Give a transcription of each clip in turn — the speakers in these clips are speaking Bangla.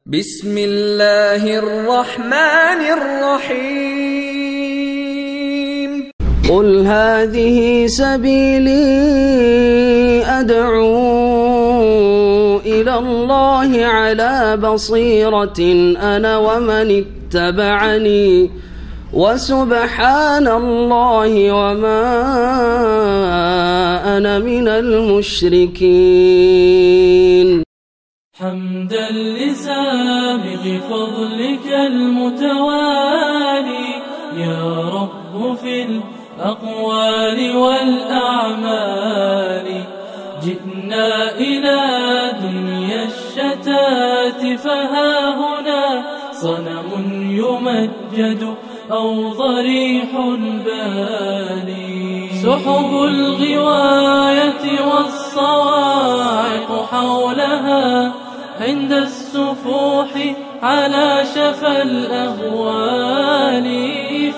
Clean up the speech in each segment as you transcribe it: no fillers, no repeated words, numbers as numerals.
بسم الله الرحمن الرحيم قل هذه سبيلي أدعو إلى الله على بصيرة أنا ومن اتبعني وسبحان الله وما أنا من المشركين. حمدا لسابق فضلك المتوالي يا رب في الأقوال والأعمال. جئنا إلى دنيا الشتات فها هنا صنم يمجد أو ضريح بالي. سحب الغواية والصواعق حولها عند السفوح على شفا الأهوال.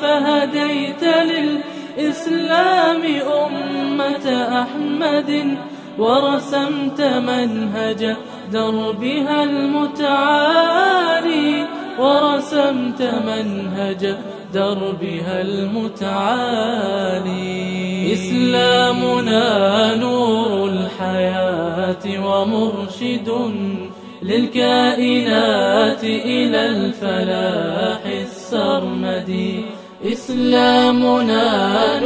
فهديت للإسلام أمة أحمد ورسمت منهج دربها المتعالي ورسمت منهج دربها المتعالي. إسلامنا نور الحياة ومرشد للكائنات إلى الفلاح السرمدي. إسلامنا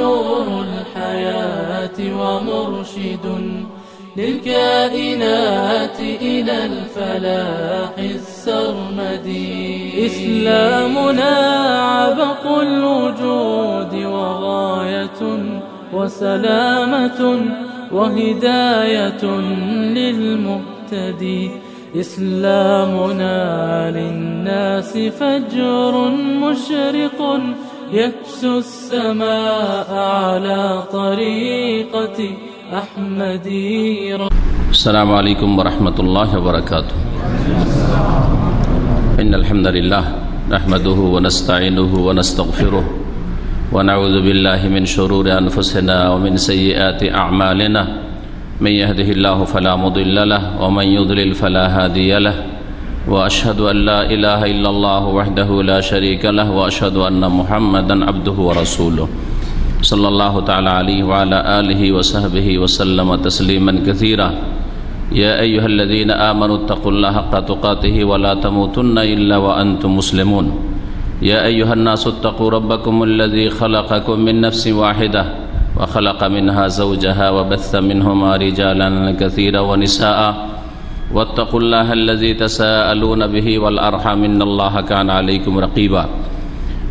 نور الحياة ومرشد للكائنات إلى الفلاح السرمدي. إسلامنا عبق الوجود وغاية وسلامة وهداية للمهتدي. إسلامنا للناس فجر مشرق يكسو السماء على طريقة أحمدي. السلام عليكم ورحمة الله وبركاته. إن الحمد لله نحمده ونستعينه ونستغفره ونعوذ بالله من شرور أنفسنا ومن سيئات أعمالنا. من يهده الله فلا مضل له ومن يضلل فلا هادي له. وأشهد أن لا إله إلا الله وحده لا شريك له وأشهد أن محمدا عبده ورسوله صلى الله تعالى عليه وعلى آله وصحبه وسلم تسليما كثيرا. يا أيها الذين آمنوا اتقوا الله حق تقاته ولا تموتن إلا وأنتم مسلمون. يا أيها الناس اتقوا ربكم الذي خلقكم من نفس واحدة وخلق منها زوجها وبث منهما رجالا كثيرا ونساء واتقوا الله الذي تساءلون به والأرحام إن الله كان عليكم رقيبا.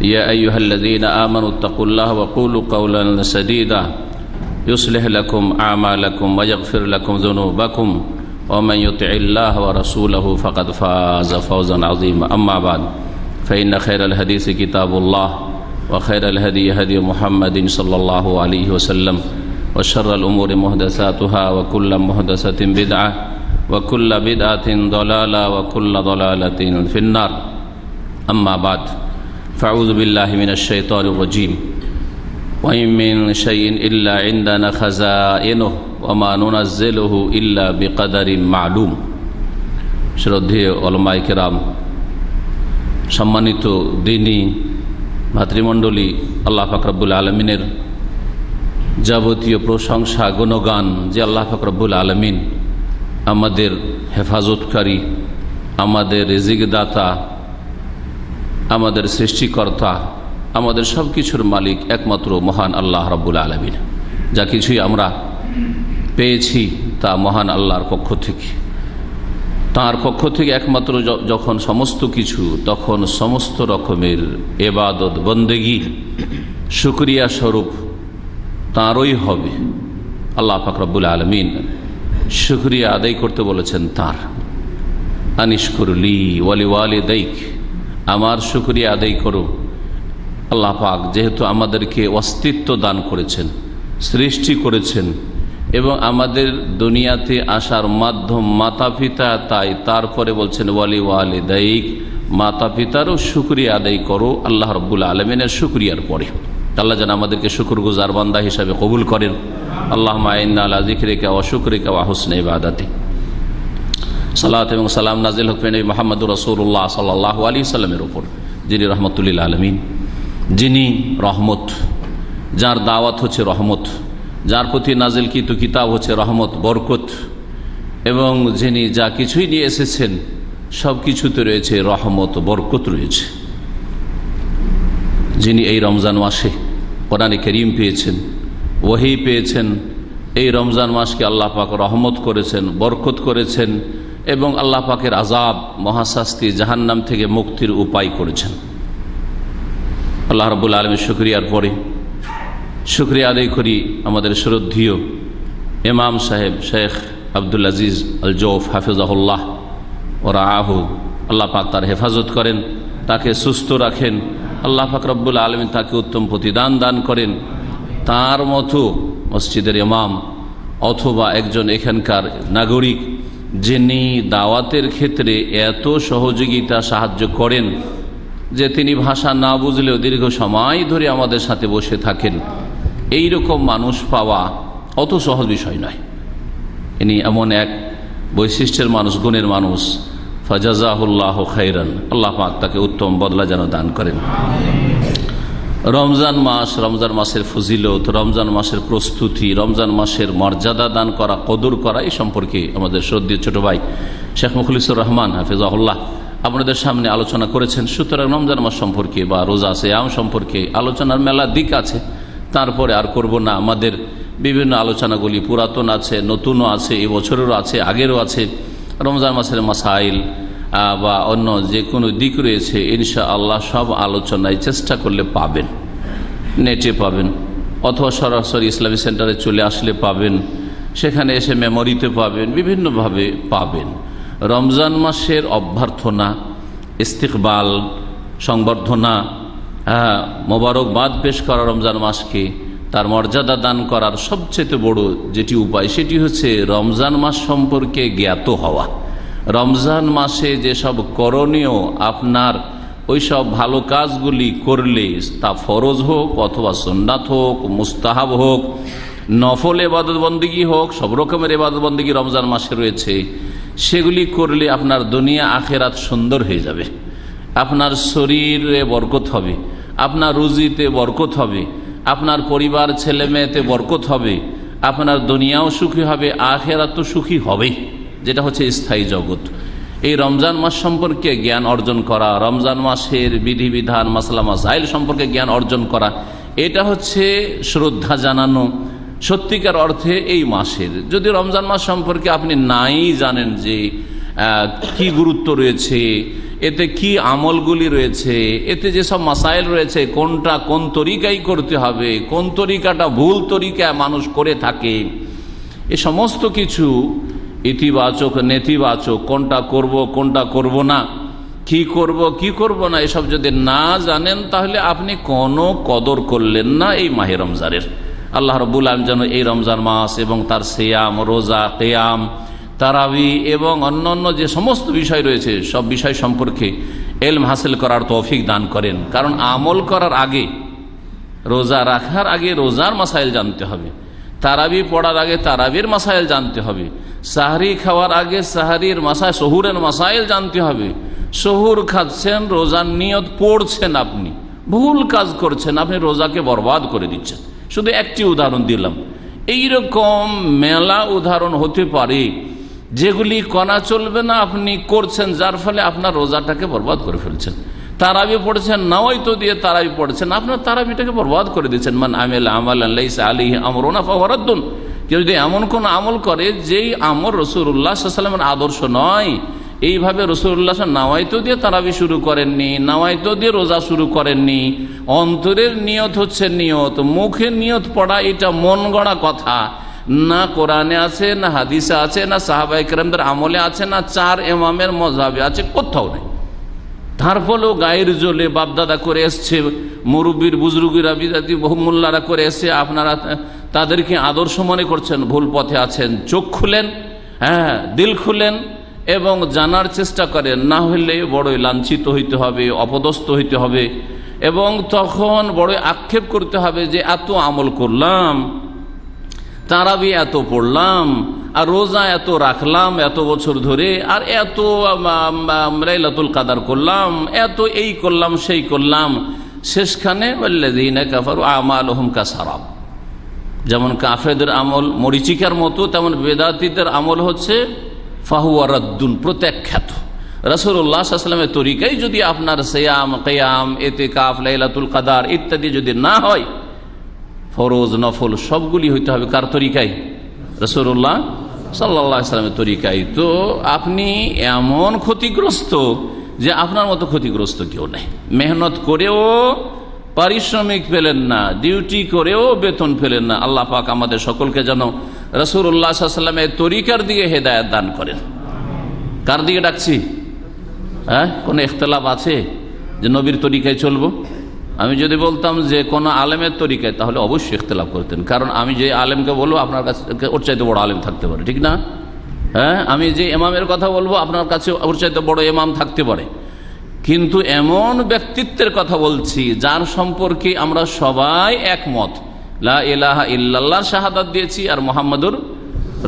يا أيها الذين آمنوا اتقوا الله وقولوا قولا سديدا يصلح لكم أعمالكم ويغفر لكم ذنوبكم ومن يطع الله ورسوله فقد فاز فوزا عظيما. أما بعد فإن خير الحديث كتاب الله وخير الهدي هدي محمد صلى الله عليه وسلم وشر الأمور محدثاتها وكل محدثة بدعة وكل بدعة ضلالة وكل ضلالة في النار. أما بعد فأعوذ بالله من الشيطان الرجيم. وإن من شيء إلا عندنا خزائنه وما ننزله إلا بقدر معلوم. শ্রদ্ধেয় ওলামায়ে কেরাম, সম্মানিত দ্বীনী ভাতৃমণ্ডলী, আল্লাহ পাক রব্বুল আলমিনের যাবতীয় প্রশংসা গুণগান যে আল্লাহ পাক রব্বুল আলমিন আমাদের হেফাজতকারী, আমাদের রিজিক দাতা, আমাদের সৃষ্টিকর্তা, আমাদের সব কিছুর মালিক একমাত্র মহান আল্লাহ রাব্বুল আলামিন। যা কিছুই আমরা পেয়েছি তা মহান আল্লাহর পক্ষ থেকে, তাঁর পক্ষ থেকে একমাত্র। যখন সমস্ত কিছু, তখন সমস্ত রকমের ইবাদত বন্দেগী শুকরিয়া স্বরূপ তাঁরই হবে। আল্লাহ পাক রব্বুল আলামিন শুকরিয়া আদায় করতে বলেছেন তাঁর। আনিশকুরলি ওয়ালি ওয়ালিদাইক, আমার শুকরিয়া আদায় করো। আল্লাহ পাক যেহেতু আমাদেরকে অস্তিত্ব দান করেছেন, সৃষ্টি করেছেন এবং আমাদের দুনিয়াতে আসার মাধ্যম মাতা পিতা, তাই তারপরে বলছেন ওয়ালি ওয়ালিদাইক, মাতা পিতারও শুকরিয়া আদায় করো আল্লাহ রাব্বুল আলামিনের শুকরিয়ার পরে। আল্লাহ যেন আমাদেরকে শুকরগুজার বান্দা হিসাবে কবুল করেন। আল্লাহুম্মা ইন্না আলা যিকরিকা ওয়া শুকরিকা ওয়া হুসনি ইবাদাতিক। সালাত এবং সালাম নাজিল হোক নবী মুহাম্মদুর রাসূলুল্লাহ সাল্লাল্লাহু আলাইহি সাল্লামের উপর, যিনি রহমতুল লিল আলামিন, যিনি রহমত, যার দাওয়াত হচ্ছে রহমত, যার প্রতি নাজিলকৃত কিতাব হচ্ছে রহমত, বরকত, এবং যিনি যা কিছুই নিয়ে এসেছেন সব কিছুতে রয়েছে রহমত, বরকত রয়েছে। যিনি এই রমজান মাসে কোরআনে কারীম পেয়েছেন, ওহী পেয়েছেন, এই রমজান মাসকে আল্লাহ পাক রহমত করেছেন, বরকত করেছেন এবং আল্লাহ পাকের আযাব, মহাশাস্তি, জাহান্নাম থেকে মুক্তির উপায় করেছেন। আল্লাহ রাব্বুল আলামিনের শুকরিয়ার পরে শুকরিয়া আদায় করি আমাদের শ্রদ্ধেয় ইমাম সাহেব শেখ আব্দুল আজিজ আল জৌফ হাফিজাহুল্লাহ ও রাআহু। আল্লাহ পাক তার হেফাজত করেন, তাকে সুস্থ রাখেন। আল্লাহ পাক রব্বুল আলামিন তাকে উত্তম প্রতিদান দান করেন। তার মতো মসজিদের ইমাম অথবা একজন এখানকার নাগরিক যিনি দাওয়াতের ক্ষেত্রে এত সহযোগিতা সাহায্য করেন যে তিনি ভাষা না বুঝলেও দীর্ঘ সময় ধরে আমাদের সাথে বসে থাকেন, এই রকম মানুষ পাওয়া অত সহজ বিষয় নয়। ইনি এমন এক বৈশিষ্ট্যের মানুষ, গুণের মানুষ। ফাজাজাহুল্লাহ খাইরান, আল্লাহ পাক তাকে উত্তম বদলা যেন দান করেন। রমজান মাস, রমজান মাসের ফজিলত, রমজান মাসের প্রস্তুতি, রমজান মাসের মর্যাদা দান করা, কদর করা, এই সম্পর্কে আমাদের শ্রদ্ধেয় ছোট ভাই শেখ মুখলিসুর রহমান হাফিজাহুল্লাহ আপনাদের সামনে আলোচনা করেছেন। সুতরাং রমজান মাস সম্পর্কে বা রোজা সিয়াম সম্পর্কে আলোচনার মেলা দিক আছে, তারপরে আর করব না। আমাদের বিভিন্ন আলোচনাগুলি পুরাতন আছে, নতুনও আছে, এই বছরেরও আছে, আগেরও আছে। রমজান মাসের মাসাইল বা অন্য যে কোনো দিক রয়েছে ইনশাআল্লাহ সব আলোচনায় চেষ্টা করলে পাবেন, নেটে পাবেন অথবা সরাসরি ইসলামী সেন্টারে চলে আসলে পাবেন, সেখানে এসে মেমোরিতে পাবেন, বিভিন্নভাবে পাবেন। রমজান মাসের অভ্যর্থনা, ইস্তিকবাল, সংবর্ধনা, মোবারকবাদ পেশ করা রমজান মাসকে, তার মর্যাদা দান করার সবচেয়ে বড় যেটি উপায় সেটি হচ্ছে রমজান মাস সম্পর্কে জ্ঞাত হওয়া। রমজান মাসে যেসব করণীয়, আপনার ওই সব ভালো কাজগুলি করলে তা ফরজ হোক অথবা সুন্নাত হোক, মুস্তাহাব হোক, নফল ইবাদত বন্দেগী হোক, সব রকমের ইবাদত বন্দেগী রমজান মাসে রয়েছে, সেগুলি করলে আপনার দুনিয়া আখেরাত সুন্দর হয়ে যাবে। আপনার শরীরে বরকত হবে, আপনার রুজিতে বরকত হবে, আপনার পরিবার ছেলে মেয়েতে বরকত হবে, আপনার দুনিয়াও সুখী হবে, আখেরাত তো সুখী হবে, যেটা হচ্ছে স্থায়ী জগৎ। এই রমজান মাস সম্পর্কে জ্ঞান অর্জন করা, রমজান মাসের বিধিবিধান, মাসলা মাসাইল সম্পর্কে জ্ঞান অর্জন করা, এটা হচ্ছে শ্রদ্ধা জানানো সত্যিকার অর্থে এই মাসের। যদি রমজান মাস সম্পর্কে আপনি নাই জানেন যে কি গুরুত্ব রয়েছে, এতে কি আমলগুলি রয়েছে, এতে যেসব মাসাইল রয়েছে, কোনটা কোন তরিকায় করতে হবে, কোন তরিকাটা ভুল তরিকায় মানুষ করে থাকে, এ সমস্ত কিছু ইতিবাচক নেতিবাচক, কোনটা করব কোনটা করব না, কি করব কি করব না, এসব যদি না জানেন তাহলে আপনি কোনো কদর করলেন না এই মাহে রমজানের। আল্লাহ রাব্বুল আলামিন যেন এই রমজান মাস এবং তার সিয়াম, রোজা, কিয়াম, তারাবি এবং অন্যান্য যে সমস্ত বিষয় রয়েছে সব বিষয় সম্পর্কে ইলম হাসিল করার তৌফিক দান করেন। কারণ আমল করার আগে, রোজা রাখার আগে রোজার মাসাইল জানতে হবে, তারাবি পড়ার আগে তারাবির মাসাইল জানতে হবে, সাহরি খাওয়ার আগে সাহরির মাসাইল, সহুরের মাসাইল জানতে হবে। সহুর খাচ্ছেন, রোজার নিয়ত পড়ছেন, আপনি ভুল কাজ করছেন, আপনি রোজাকে বরবাদ করে দিচ্ছেন। শুধু একটি উদাহরণ দিলাম, এইরকম মেলা উদাহরণ হতে পারে যেগুলি করা চলবে না, আপনি করছেন, যার ফলে আপনার রোজাটাকে বরবাদ করে ফেলছেন। তারাবি পড়ছেন, নাওয়াইতো দিয়ে তারাবি পড়ছেন, আপনার তারাবিটাকে বরবাদ করে দিচ্ছেন। মান আমিলা আমালান লাইসা আলাইহি আমরুনা ফাহুয়া রাদ্দুন। কেউ যদি এমন কোন আমল করে যেই আমল রাসূলুল্লাহ সাল্লাল্লাহু আলাইহি ওয়াসাল্লামের আদর্শ নয়, এইভাবে রাসূলুল্লাহ নাওয়াইতো দিয়ে তারাবি শুরু করেননি, নাওয়াইতো দিয়ে রোজা শুরু করেননি, অন্তরের নিয়ত হচ্ছে নিয়ত, মুখের নিয়ত পড়া এটা মন গড়া কথা, না কোরআনে আছে, না হাদিসে আছে, না সাহাবায়ে কেরামদের আমলে আছে, না চার ইমামের মাযহাবে আছে, কোথাও নেই। তার ফলেও গায়ের জ্বলে বাপদাদা করে এসছে, মুরব্বীর বুজরুগিরা বিদাতি বহু মোল্লারা করে এসে আপনারা তাদেরকে আদর্শ মনে করছেন, ভুল পথে আছেন। চোখ খুলেন, হ্যাঁ দিল খুলেন এবং জানার চেষ্টা করেন, না হলে বড়ই লাঞ্ছিত হইতে হবে, অপদস্থ হইতে হবে এবং তখন বড়ই আক্ষেপ করতে হবে যে এত আমল করলাম, তারাবি এত পড়লাম, আর রোজা এত রাখলাম এত বছর ধরে, আর এত লাইলাতুল কাদার করলাম, এত এই করলাম সেই করলাম, শেষখানে ওয়াল্লাযীনা কাফারু আমালুহুম কাসারাব, যেমন কাফেরদের আমল মরিচিকার মতো, তেমন বেদাতীদের আমল হচ্ছে ফাহুয়া রাদ্দুন, প্রত্যাখ্যাত। রাসূলুল্লাহ সাল্লাল্লাহু আলাইহি ওয়াসাল্লামের তরিকায় যদি আপনার সিয়াম, কিয়াম, ইতিকাফ, লাইলাতুল কাদার ইত্যাদি যদি না হয়, ফরজ নফল সবগুলি হইতে হবে কার তরিকায়? রাসূলুল্লাহ সাল্লাল্লাহু আলাইহি ওয়াসাল্লামের তরিকায়। তো আপনি এমন ক্ষতিগ্রস্ত যে আপনার মতো ক্ষতিগ্রস্ত কেউ নেই। মেহনত করেও পারিশ্রমিক পেলেন না, ডিউটি করেও বেতন পেলেন না। আল্লাহ পাক আমাদের সকলকে যেন রাসূলুল্লাহ সাল্লাল্লাহু আলাইহি ওয়াসাল্লামের তরিকার দিকে হেদায়েত দান করেন। কার দিকে ডাকছি? হ্যাঁ, কোনো ইখতিলাফ আছে যে নবীর তরিকায় চলবো? আমি যদি বলতাম যে কোনো আলেমের তরিকায়, তাহলে অবশ্যই ইখতিলাফ করতেন, কারণ আমি যে আলেমকে বলবো আপনার কাছে ওর চাইতে বড় আলেম থাকতে পারে, ঠিক না? হ্যাঁ, আমি যে ইমামের কথা বলবো আপনার কাছে ওর চাইতে বড় ইমাম থাকতে পারে, কিন্তু এমন ব্যক্তিত্বের কথা বলছি যার সম্পর্কে আমরা সবাই একমত, লা ইলাহা ইল্লাল্লাহর শাহাদাত দিয়েছি আর মুহাম্মাদুর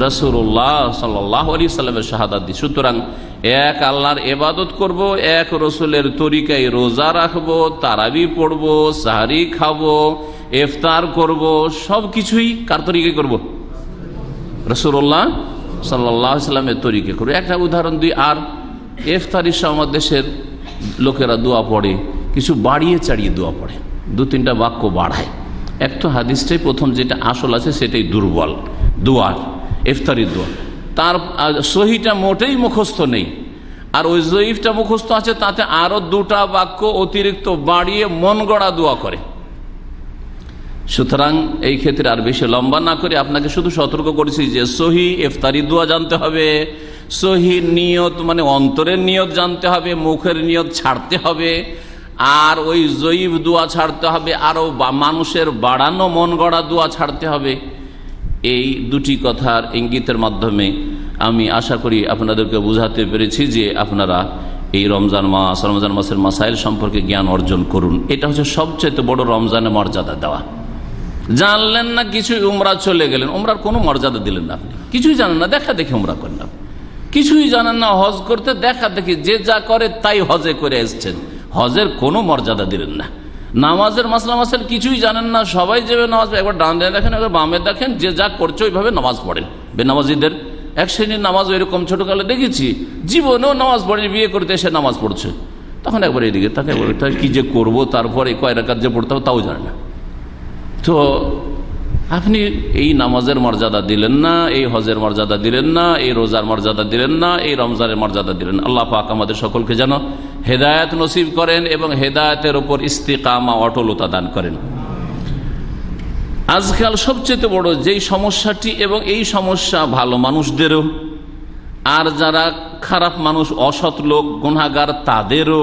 রাসূলুল্লাহ সাল্লাল্লাহু আলাইহি সাল্লামের শাহাদাত দিই। সুতরাং এক আল্লাহর ইবাদত করব, এক রসুলের তরিকায় রোজা রাখবো, তারাবি পড়বো, সাহরি খাবো, ইফতার করব, সব কিছুই কার তরিকায় করব? রাসূলুল্লাহ সাল্লাল্লাহু আলাইহি সাল্লামের তরিকায় করব। একটা উদাহরণ দিই, আর ইফতারির সময় দেশের লোকেরা দোয়া পড়ে, কিছু বাড়িয়ে চাড়িয়ে দোয়া পড়ে, দু তিনটা বাক্য বাড়ায়। এক তো হাদিসটাই প্রথম যেটা আসল আছে সেটাই দুর্বল, দোয়ার ইফতারির দোয়া, তার সহিটা মোটেই মুখস্থ নেই, আর ওই জয়ীফটা মুখস্থ আছে, তাতে আরো দুটা বাক্য অতিরিক্ত বাড়িয়ে মন গড়া দোয়া করে। সুতরাং এই ক্ষেত্রে আর বেশি লম্বা না করে আপনাকে শুধু সতর্ক করেছি যে সহি ইফতারি দোয়া জানতে হবে, সহি নিয়ত মানে অন্তরের নিয়ত জানতে হবে, মুখের নিয়ত ছাড়তে হবে, আর ওই জয়ীফ দোয়া ছাড়তে হবে, আরো মানুষের বাড়ানো মন গড়া দোয়া ছাড়তে হবে। এই দুটি কথার ইঙ্গিতের মাধ্যমে আমি আশা করি আপনাদেরকে বুঝাতে পেরেছি যে আপনারা এই রমজান মাসের মাসাইল সম্পর্কে জ্ঞান অর্জন করুন। এটা হচ্ছে সবচেয়ে বড় রমজানের মর্যাদা দেওয়া। জানলেন না কিছুই, উমরা চলে গেলেন, উমরার কোনো মর্যাদা দিলেন না, আপনি কিছুই জানেন না, দেখা দেখে উমরা করেন না, কিছুই জানেন না, হজ করতে দেখা দেখি যে যা করে তাই হজে করে এসছেন, হজের কোনো মর্যাদা দিলেন না। নামাজের মাসলা মাসাইল কিছুই জানেন না, সবাই যেভাবে নামাজ, একবার ডান দেখেন একবার বামে দেখেন, যে যা করছে ওইভাবে নামাজ পড়েন। বেনামাজিদের এক শ্রেণীর নামাজ ওইরকম ছোটকালে দেখেছি, জীবনেও নামাজ পড়ে, বিয়ে করতে এসে নামাজ পড়ছে, তখন একবার এদিকে তাকে কি যে করবো, তারপরে কয় রাকাত যে পড়তে হবে তাও জানে না। তো আপনি এই নামাজের মর্যাদা দিলেন না, এই হজের মর্যাদা দিলেন না, এই রোজার মর্যাদা দিলেন না, এই রমজানের মর্যাদা দিলেন। আল্লাহ পাক আমাদের সকলকে যেন হেদায়েত নসিব করেন এবং হেদায়েতের উপর ইস্তিকামা, অটলতা দান করেন। আজকাল সবচেয়ে বড় যেই সমস্যাটি, এবং এই সমস্যা ভালো মানুষদেরও, আর যারা খারাপ মানুষ, অসৎ লোক, গুনাহগার তাদেরও,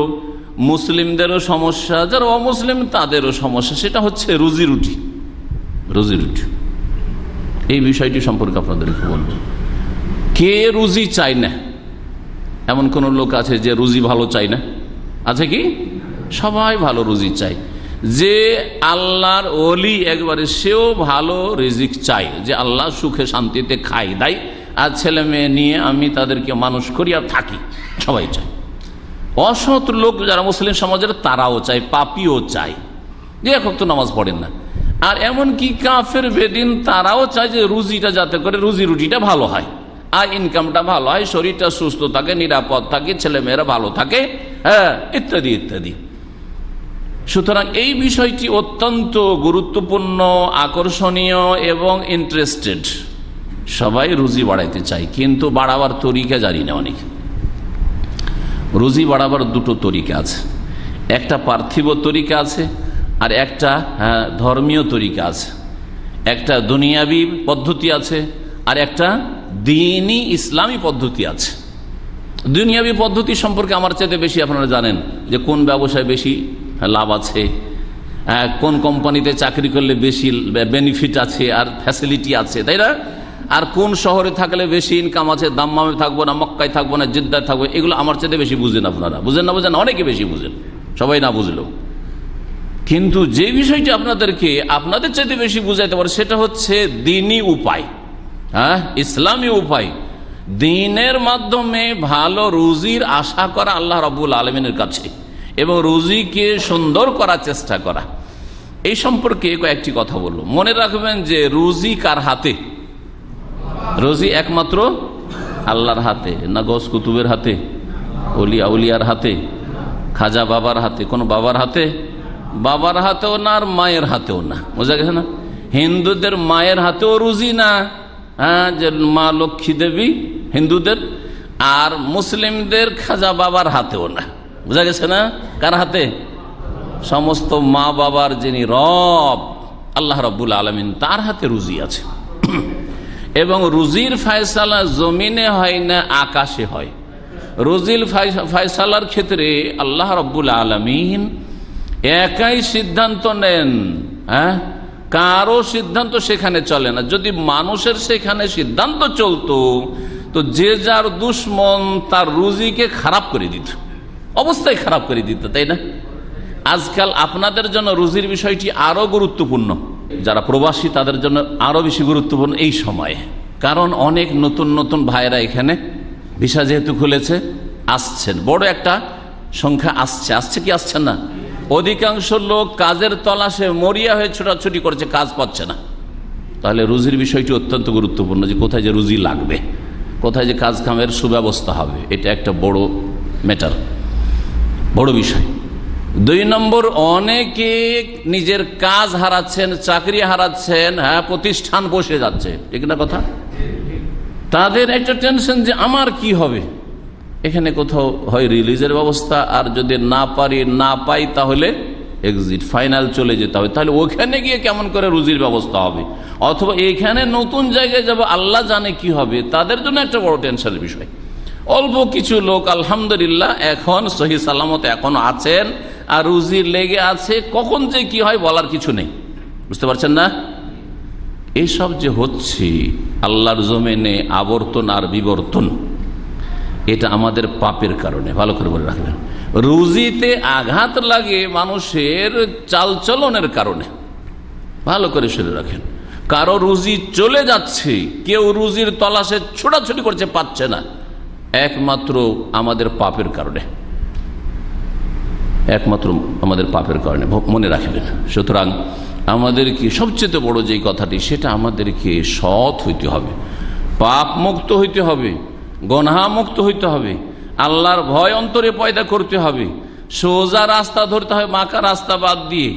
মুসলিমদেরও সমস্যা, যারা অমুসলিম তাদেরও সমস্যা, সেটা হচ্ছে রুজি রুটি। রুজি রুটি এই বিষয়টি সম্পর্কে আপনাদেরকে বলবো। কে রুজি চায় না? এমন কোন লোক আছে যে রুজি ভালো চায় না? আছে কি? সবাই ভালো রুজি চায়। যে আল্লাহর ওলি একবারে, সেও ভালো রিজিক চায়, যে আল্লাহ সুখে শান্তিতে খাই দেয়, আর ছেলে মেয়ে নিয়ে আমি তাদেরকে মানুষ করি আর থাকি, সবাই চায়। অসৎ লোক যারা মুসলিম সমাজের, তারাও চায়, পাপীও চায়, যে এখন তো নামাজ পড়েন না। আর এমনকি কাফের বেদিন তারাও চায় যে রুজিটা যাতে করে রুজি রুটিটা ভালো হয়, আর ইনকামটা ভালো হয়, শরীরটা সুস্থ থাকে, নিরাপদ থাকে, ছেলে মেয়েরা ভালো থাকে, হ্যাঁ, ইত্যাদি ইত্যাদি। সুতরাং এই বিষয়টি অত্যন্ত গুরুত্বপূর্ণ, আকর্ষণীয় এবং ইন্টারেস্টেড। সবাই রুজি বাড়াইতে চায়, কিন্তু বাড়াবার তরিকা জানি না অনেক। রুজি বাড়াবার দুটো তরিকা আছে, একটা পার্থিব তরিকা আছে, আর একটা ধর্মীয় তরিকা আছে। একটা দুনিয়াবি পদ্ধতি আছে, আর একটা দ্বীনি ইসলামী পদ্ধতি আছে। দুনিয়াবি পদ্ধতি সম্পর্কে আমার চাইতে বেশি আপনারা জানেন, যে কোন ব্যবসায় বেশি লাভ আছে, কোন কোম্পানিতে চাকরি করলে বেশি বেনিফিট আছে আর ফ্যাসিলিটি আছে, তাই না? আর কোন শহরে থাকলে বেশি ইনকাম আছে, দাম্মামে থাকবো না, মক্কায় থাকবো না, জিদ্দায় থাকবো, এগুলো আমার চাইতে বেশি বুঝেন আপনারা। বুঝেন না? বুঝেন, অনেকে বেশি বুঝেন, সবাই না বুঝলেও। কিন্তু যে বিষয়টি আপনাদেরকে আপনাদের চাইতে বেশি বুঝাইতে পারে, সেটা হচ্ছে দ্বীনি উপায়। হ্যাঁ, ইসলামী উপায়, দ্বীনের মাধ্যমে ভালো রুজির আশা করা আল্লাহ রাব্বুল আলামিনের কাছে এবং রুজিকে সুন্দর করার চেষ্টা করা। এই সম্পর্কে কয়েকটি কথা বলবো। মনে রাখবেন যে রুজি কার হাতে? রুজি একমাত্র আল্লাহর হাতে, না গস কুতুবের হাতে, ওলিয়া উলিয়ার হাতে, খাজা বাবার হাতে, কোন বাবার হাতে? বাবার হাতেও না, আর মায়ের হাতেও না। বোঝা গেছে না? হিন্দুদের মায়ের হাতেও রুজি না, হ্যাঁ, যে মা লক্ষ্মী দেবী হিন্দুদের, আর মুসলিমদের খাজা বাবার হাতেও না। বোঝা গেছে না? কার হাতে? সমস্ত মা বাবার যিনি রব আল্লাহ রাব্বুল আলামিন, তার হাতে রুজি আছে। এবং রুজির ফয়সালা জমিনে হয় না, আকাশে হয়। রুজির ফয়সালার ক্ষেত্রে আল্লাহ রাব্বুল আলামিন একাই সিদ্ধান্ত নেন, হ্যাঁ, কারো সিদ্ধান্ত সেখানে চলে না। যদি মানুষের সেখানে সিদ্ধান্ত চলতো তো যে যার দুশ্মন তার রুজিকে খারাপ করে দিত, অবস্থায় খারাপ করে দিত, তাই না? আজকাল আপনাদের জন্য রুজির বিষয়টি আরো গুরুত্বপূর্ণ, যারা প্রবাসী তাদের জন্য আরো বেশি গুরুত্বপূর্ণ এই সময়ে। কারণ অনেক নতুন নতুন ভাইরা এখানে ভিসা যেহেতু খুলেছে, আসছেন, বড় একটা সংখ্যা আসছে কি আসছেন না? অধিকাংশ লোক কাজের তলাশে মরিয়া হয়ে ছোটাছুটি করছে, কাজ পাচ্ছে না। তাহলে রুজির বিষয়টি অত্যন্ত গুরুত্বপূর্ণ, যে কোথায় যে রুজি লাগবে, কোথায় যে কাজ কামের সুব্যবস্থা হবে, এটা একটা বড় ম্যাটার, বড় বিষয়। 2 নম্বর, অনেকে নিজের কাজ হারাচ্ছেন, চাকরি হারাচ্ছেন, হ্যাঁ, প্রতিষ্ঠান বসে যাচ্ছে, ঠিক না কথা? তাদের একটা টেনশন যে আমার কি হবে। এখানে কোথাও হয় রিলিজের ব্যবস্থা, আর যদি না পাই তাহলে এক্সিট, ফাইনাল চলে যেতে হবে। তাহলে ওখানে গিয়ে কেমন করে রুজির ব্যবস্থা হবে, অথবা এখানে নতুন জায়গায় যাব, আল্লাহ জানে কি হবে। তাদের জন্য একটা বড় টেনশনের বিষয়। অল্প কিছু লোক আলহামদুলিল্লাহ এখন সহি সালামত এখনো আছেন, আর রুজি লেগে আছে, কখন যে কি হয় বলার কিছু নেই। বুঝতে পারছেন না? এইসব যে হচ্ছে আল্লাহর জমিনে আবর্তন আর বিবর্তন, এটা আমাদের পাপের কারণে। ভালো করে বলে রাখবেন, রুজিতে আঘাত লাগে মানুষের চালচলনের কারণে। ভালো করে শুনে রাখেন, কারো রুজি চলে যাচ্ছে, কেউ রুজির তলাশে ছোটাছুটি করছে, পাচ্ছে না, একমাত্র আমাদের পাপের কারণে, একমাত্র আমাদের পাপের কারণে। মনে রাখবেন। সুতরাং আমাদেরকে সবচেয়ে বড় যে কথাটি, সেটা আমাদেরকে সৎ হইতে হবে, পাপ মুক্ত হইতে হবে, গুনাহ মুক্ত হইতে হবে, আল্লাহর ভয় অন্তরে পয়দা করতে হবে, সোজা রাস্তা ধরতে হবে, বাঁকা রাস্তা বাদ দিয়ে।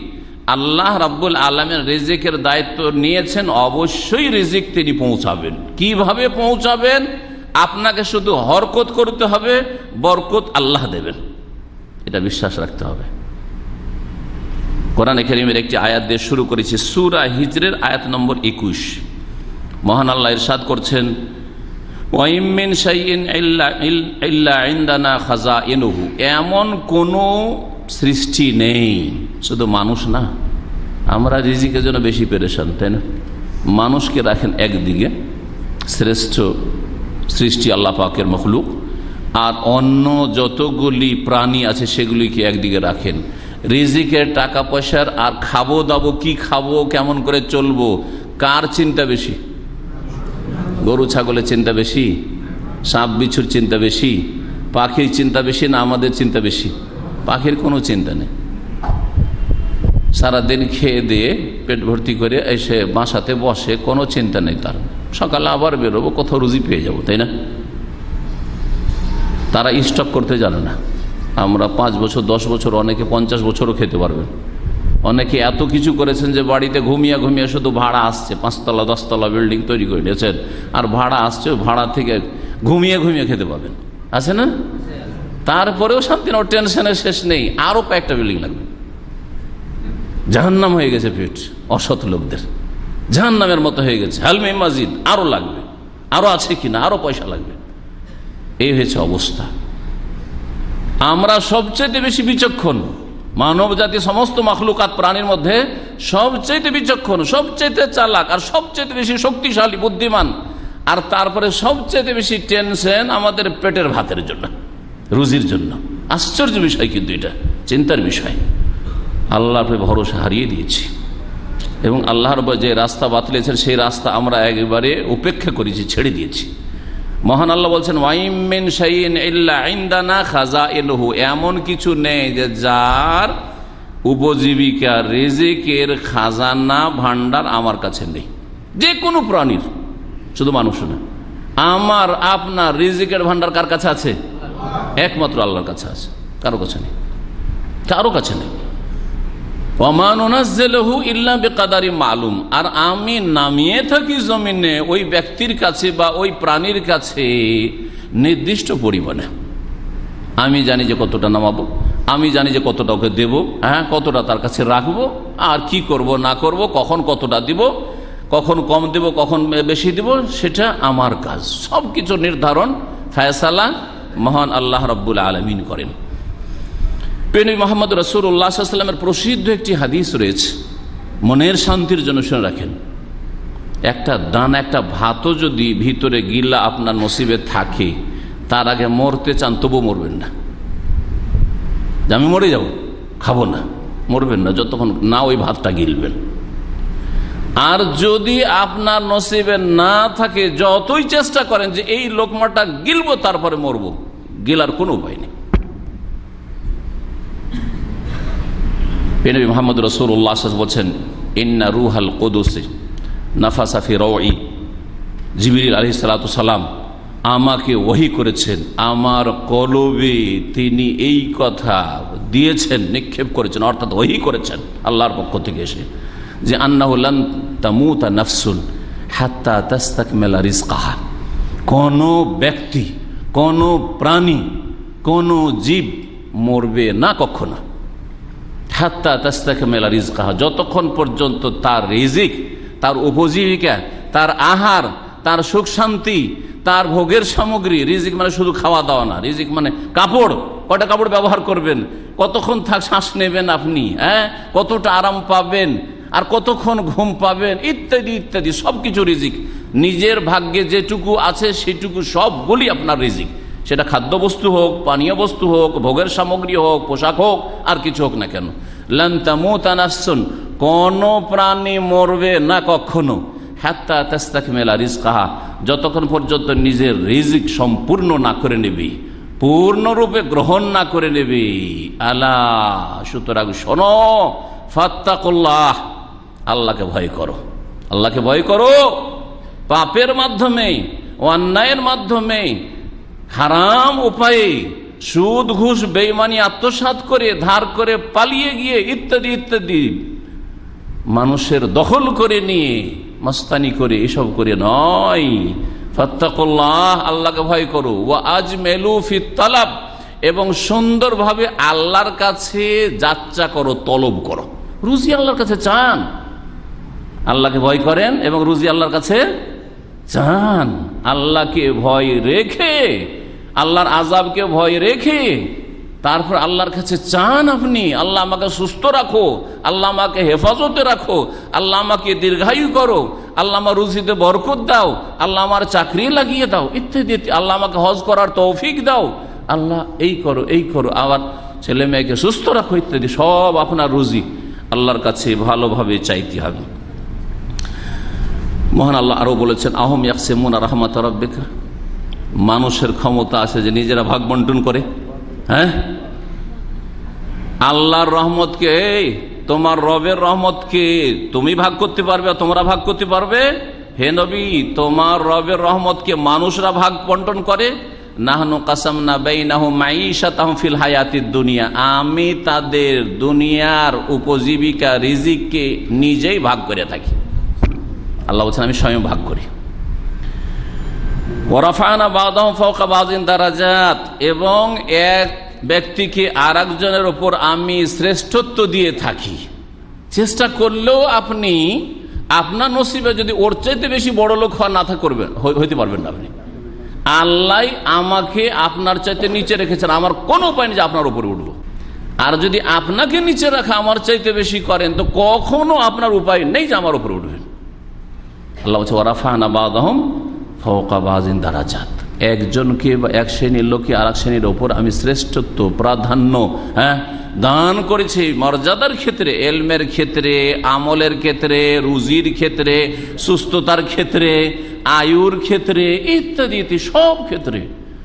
আল্লাহ রাব্বুল আলামিন রিজিকের দায়িত্ব নিয়েছেন, অবশ্যই রিজিক তিনি পৌঁছাবেন। কিভাবে পৌঁছাবেন? আপনাকে শুধু হরকত করতে হবে, বরকত আল্লাহ দেবেন, এটা বিশ্বাস রাখতে হবে। কোরআনে কারীমের একটি আয়াত দিয়ে শুরু করেছি, সূরা হিজরের আয়াত নম্বর 21। মহান আল্লাহ ইরশাদ করছেন, ওয়াইম মিন শাইইন ইল্লা ইনদানা খাযাইনুহু, এমন কোনো সৃষ্টি নেই, শুধু মানুষ না, আমরা রিজিকের জন্য বেশি পেরেশান, তাই না? মানুষকে রাখেন একদিকে, শ্রেষ্ঠ সৃষ্টি আল্লাহ পাকের মখলুক, আর অন্য যতগুলি প্রাণী আছে সেগুলিকে একদিকে রাখেন। রিজিকের, টাকা পয়সার, আর খাবো দাবো, কি খাবো, কেমন করে চলবো, কার চিন্তা বেশি? গরু ছাগলের চিন্তা বেশি, সাপ বিচ্ছুর চিন্তা বেশি, পাখির চিন্তা বেশি, না আমাদের চিন্তা বেশি? পাখির কোনো চিন্তা নেই, সারাদিন খেয়ে দিয়ে পেট ভর্তি করে এসে বাসাতে বসে, কোনো চিন্তা নেই তার। সকালে আবার বেরোবো, কোথাও রুজি পেয়ে যাবো, তাই না? তারা স্টক করতে জানে না। আমরা 5 বছর, 10 বছর, অনেকে 50 বছরও খেতে পারবেন। অনেকে এত কিছু করেছেন যে বাড়িতে ঘুমিয়ে ঘুমিয়ে শুধু ভাড়া আসছে, 5 তলা 10 তলা বিল্ডিং তৈরি করে নিয়েছেন, আর ভাড়া আসছে, ভাড়া থেকে ঘুমিয়ে ঘুমিয়ে খেতে পাবেন, আছে না? তারপরেও শান্তি না, টেনশনের শেষ নেই, আরো কয়েকটা বিল্ডিং লাগবে। জাহান্নাম হয়ে গেছে পেট অসৎ লোকদের, জাহান্নামের মতো হয়ে গেছে। হালমে মাজিদ, আরো লাগবে, আরো আছে কিনা, আরো পয়সা লাগবে। এই হয়েছে অবস্থা। আমরা সবচেয়ে বেশি বিচক্ষণ, মানব জাতি সমস্ত মাখলুকাত প্রাণীর মধ্যে সবচেয়ে বিচক্ষণ, সবচেয়ে চালাক, আর সবচেয়ে বেশি শক্তিশালী, বুদ্ধিমান। আর তারপরে সবচেয়ে বেশি টেনশন আমাদের পেটের ভাতের জন্য, রুজির জন্য। আশ্চর্য বিষয়, কিন্তু এটা চিন্তার বিষয়। আল্লাহর ভরসা হারিয়ে দিয়েছি। এবং আল্লাহর যে রাস্তা বাতলিয়েছেন সেই রাস্তা আমরা একবারে উপেক্ষা করেছি, ছেড়ে দিয়েছি। মহান আল্লাহ বলছেন ওয়াইম মিন শাইইন ইল্লা ইনদানা খাযাইনুহু, এমন কিছু নেই যে যার উপজীবিকা রিজিকের খাজানা ভান্ডার আমার কাছে নেই। যে কোনো প্রাণীর, শুধু মানুষ না, আমার আপনার রিজিকের ভান্ডার কার কাছে আছে? একমাত্র আল্লাহর কাছে আছে, কারো কাছে নেই, কারো কাছে নেই। ওয়া নুনাজ্জিলুহু ইল্লা বিকাদারি মালুম, আর আমি নামিয়ে থাকি জমিনে ওই ব্যক্তির কাছে বা ওই প্রাণীর কাছে নির্দিষ্ট পরিমাণে। আমি জানি যে কতটা নামাবো, আমি জানি যে কতটা ওকে দেবো, কতটা তার কাছে রাখবো, আর কি করব না করব, কখন কতটা দিব, কখন কম দেব, কখন বেশি দেব, সেটা আমার কাজ। সব কিছু নির্ধারণ ফায়সালা মহান আল্লাহ রাব্বুল আলামিন করেন। প্রিয় মুহাম্মদ রাসূলুল্লাহ সাল্লাল্লাহু আলাইহি ওয়াসাল্লামের প্রসিদ্ধ একটি হাদিস রয়েছে, মনের শান্তির জন্য শুনে রাখেন। একটা দানা, একটা ভাতও যদি ভিতরে গিলা আপনার নসিবে থাকে, তার আগে মরতে চান তবু মরবেন না। যে আমি মরে যাব, খাবো না, মরবেন না যতক্ষণ না ওই ভাতটা গিলবেন। আর যদি আপনার নসিবে না থাকে, যতই চেষ্টা করেন যে এই লোকমাটা গিলবো তারপরে মরবো, গিলার কোনো উপায় নেই। নবী মুহাম্মদ রাসূলুল্লাহ সাল্লাল্লাহু আলাইহি ওয়াসাল্লাম বলছেন ইন্না রূহাল কুদুস নাফাসা ফি রূই, জিবরিল আলাইহিস সালাতু সালাম আমাকে ওহী করেছেন, আমার কলবে তিনি এই কথা দিয়েছেন, নিক্ষেপ করেছেন, অর্থাৎ ওহী করেছেন আল্লাহর পক্ষ থেকে এসে, যে আন্নাহু লান তামুতা নাফসুন হাত্তা তাস্তাকমিলা রিজকাহা, কোন ব্যক্তি, কোন প্রাণী, কোন জীব মরবে না কখনো, হাত্তা তাস্তাকমিলা রিজকাহা, যতক্ষণ পর্যন্ত তার রিজিক, তার উপজীবিকা, তার আহার, তার সুখ শান্তি, তার ভোগের সামগ্রী, রিজিক মানে শুধু খাওয়া দাওয়া না, রিজিক মানে কাপড়, কটা কাপড় ব্যবহার করবেন, কতক্ষণ শ্বাস নেবেন আপনি, কতটা আরাম পাবেন, আর কতক্ষণ ঘুম পাবেন, ইত্যাদি ইত্যাদি সবকিছু রিজিক। নিজের ভাগ্যে যেটুকু আছে সেটুকু সবগুলি আপনার রিজিক, সেটা খাদ্যবস্তু হোক, পানীয় বস্তু হোক, ভোগের সামগ্রী হোক, পোশাক হোক, আর কিছু হোক না কেন। লান তামুতা নাফসুন, কোন প্রাণী মরবে না কখনো, হাত্তা তাস্তাকমিলা রিজকাহা, যতক্ষণ পর্যন্ত নিজের রিজিক সম্পূর্ণ না করে নেবে, পূর্ণরূপে গ্রহণ না করে নেবে। আলা, সুতরাং শোনো, ফাত্তাকুল্লাহ, আল্লাহকে ভয় করো, আল্লাহকে ভয় করো। পাপের মাধ্যমে, অন্যায়ের মাধ্যমে, হারাম উপায়ে, সুদ ঘুষ বেঈমানি আত্মসাৎ করে, ধার করে, পালিয়ে গিয়ে, ইত্যাদি ইত্যাদি মানুষের দখল করে নিয়ে, মস্তানি করে, এসব করে নয়। ফাত্তাকুল্লাহ, আল্লাহকে ভয় করো। ওয়া আজমেলু ফিত তালাব, এবং সুন্দরভাবে আল্লাহর কাছে যাচ্চা করো, তলব করো, রুজি আল্লাহর কাছে চান। আল্লাহকে ভয় করেন এবং রুজি আল্লাহর কাছে চান। আল্লাহকে ভয় রেখে, আল্লাহর আযাবকে ভয় রেখে, তারপর আল্লাহর কাছে চান আপনি, আল্লাহ আমাকে সুস্থ রাখো, আল্লাহ আমাকে হেফাজতে রাখো, আল্লাহ আমাকে দীর্ঘায়ু করো, আল্লাহ আমার রুজিতে বরকত দাও, আল্লাহ আমার চাকরি লাগিয়ে দাও, ইত্যাদি, আল্লাহ আমাকে হজ করার তৌফিক দাও, আল্লাহ এই করো, এই করো, আবার ছেলে মেয়েকে সুস্থ রাখো, ইত্যাদি। সব আপনার রুজি আল্লাহর কাছে ভালোভাবে চাইতে হবে। মহান আল্লাহ আরো বলেছেন আহম ইয়াকসিমুনা রাহমাত রাব্বিকা, মানুষের ক্ষমতা আছে যে নিজেরা ভাগ বন্টন করে। আল্লাহর রহমতকে, তোমার রবের রহমতকে তুমি ভাগ করতে পারবে, তোমরা ভাগ করতে পারবে? হে নবী, তোমার রবের রহমতকে মানুষরা ভাগ বন্টন করে। নাহনু কাসামনা বাইনাহুম মাঈশাতাহুম ফিল হায়াতিদ দুনিয়া, আমি তাদের দুনিয়ার উপজীবিকা রিজিককে নিজেই ভাগ করে থাকি। আল্লাহ বলছেন আমি স্বয়ং ভাগ করি। ওয়ারাফানা বাদাহুম ফাওকা বাযিন দারাজাত, এবং এক ব্যক্তিকে আর একজনের উপর আমি শ্রেষ্ঠত্ব দিয়ে থাকি। চেষ্টা করলেও আপনি আপনার নসিবে যদি ওর চাইতে বেশি বড় লোক না করবেন, হইতে পারবেন না আপনি। আল্লাহ আমাকে আপনার চাইতে নিচে রেখেছেন, আমার কোনো উপায় নেই যে আপনার উপরে উঠবো। আর যদি আপনাকে নিচে রাখা আমার চাইতে বেশি করেন, তো কখনো আপনার উপায় নেই যে আমার উপরে উঠবেন। আল্লাহ বলছে ওয়ারাফানা বাদাহুম ফাওকা বাযিন দারাজাত, একজনকে বা এক শ্রেণীর লোককে আর এক শ্রেণীর ওপর আমি শ্রেষ্ঠত্ব, প্রাধান্য দান করেছে মর্যাদার ক্ষেত্রে, এলমের ক্ষেত্রে, আমলের ক্ষেত্রে, রুজির ক্ষেত্রে, সুস্থতার ক্ষেত্রে, আয়ুর ক্ষেত্রে ইত্যাদি সব ক্ষেত্রে,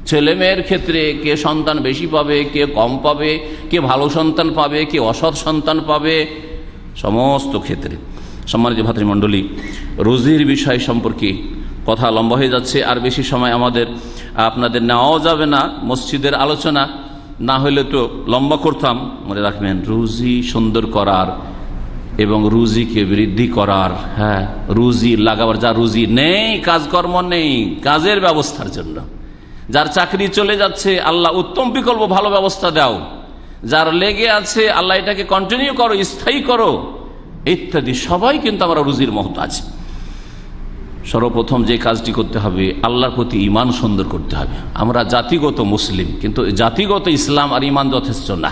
ছেলে মেয়ের ক্ষেত্রে কে সন্তান বেশি পাবে, কে কম পাবে, কে ভালো সন্তান পাবে, কে অসৎ সন্তান পাবে, সমস্ত ক্ষেত্রে। সম্মানিত ভাতৃমণ্ডলী, রুজির বিষয় সম্পর্কে কথা লম্বা হয়ে যাচ্ছে, আর বেশি সময় আপনাদের নেওয়াও যাবে না। মসজিদের আলোচনা না হলে তো লম্বা করতাম। মনে রাখবেন, রুজি সুন্দর করার এবং রুজিকে বৃদ্ধি করার, হ্যাঁ, রুজি লাগাবার, যা রুজি নেই, কাজকর্ম নেই, কাজের ব্যবস্থার জন্য, যার চাকরি চলে যাচ্ছে আল্লাহ উত্তম বিকল্প ভালো ব্যবস্থা দাও, যার লেগে আছে আল্লাহ এটাকে কন্টিনিউ করো, স্থায়ী করো ইত্যাদি। সবাই কিন্তু আমরা রুজির মহতাজ। সর্বপ্রথম যে কাজটি করতে হবে, আল্লাহর প্রতি ঈমান সুন্দর করতে হবে। আমরা জাতিগত মুসলিম, কিন্তু জাতিগত ইসলাম আর ঈমান যথেষ্ট না।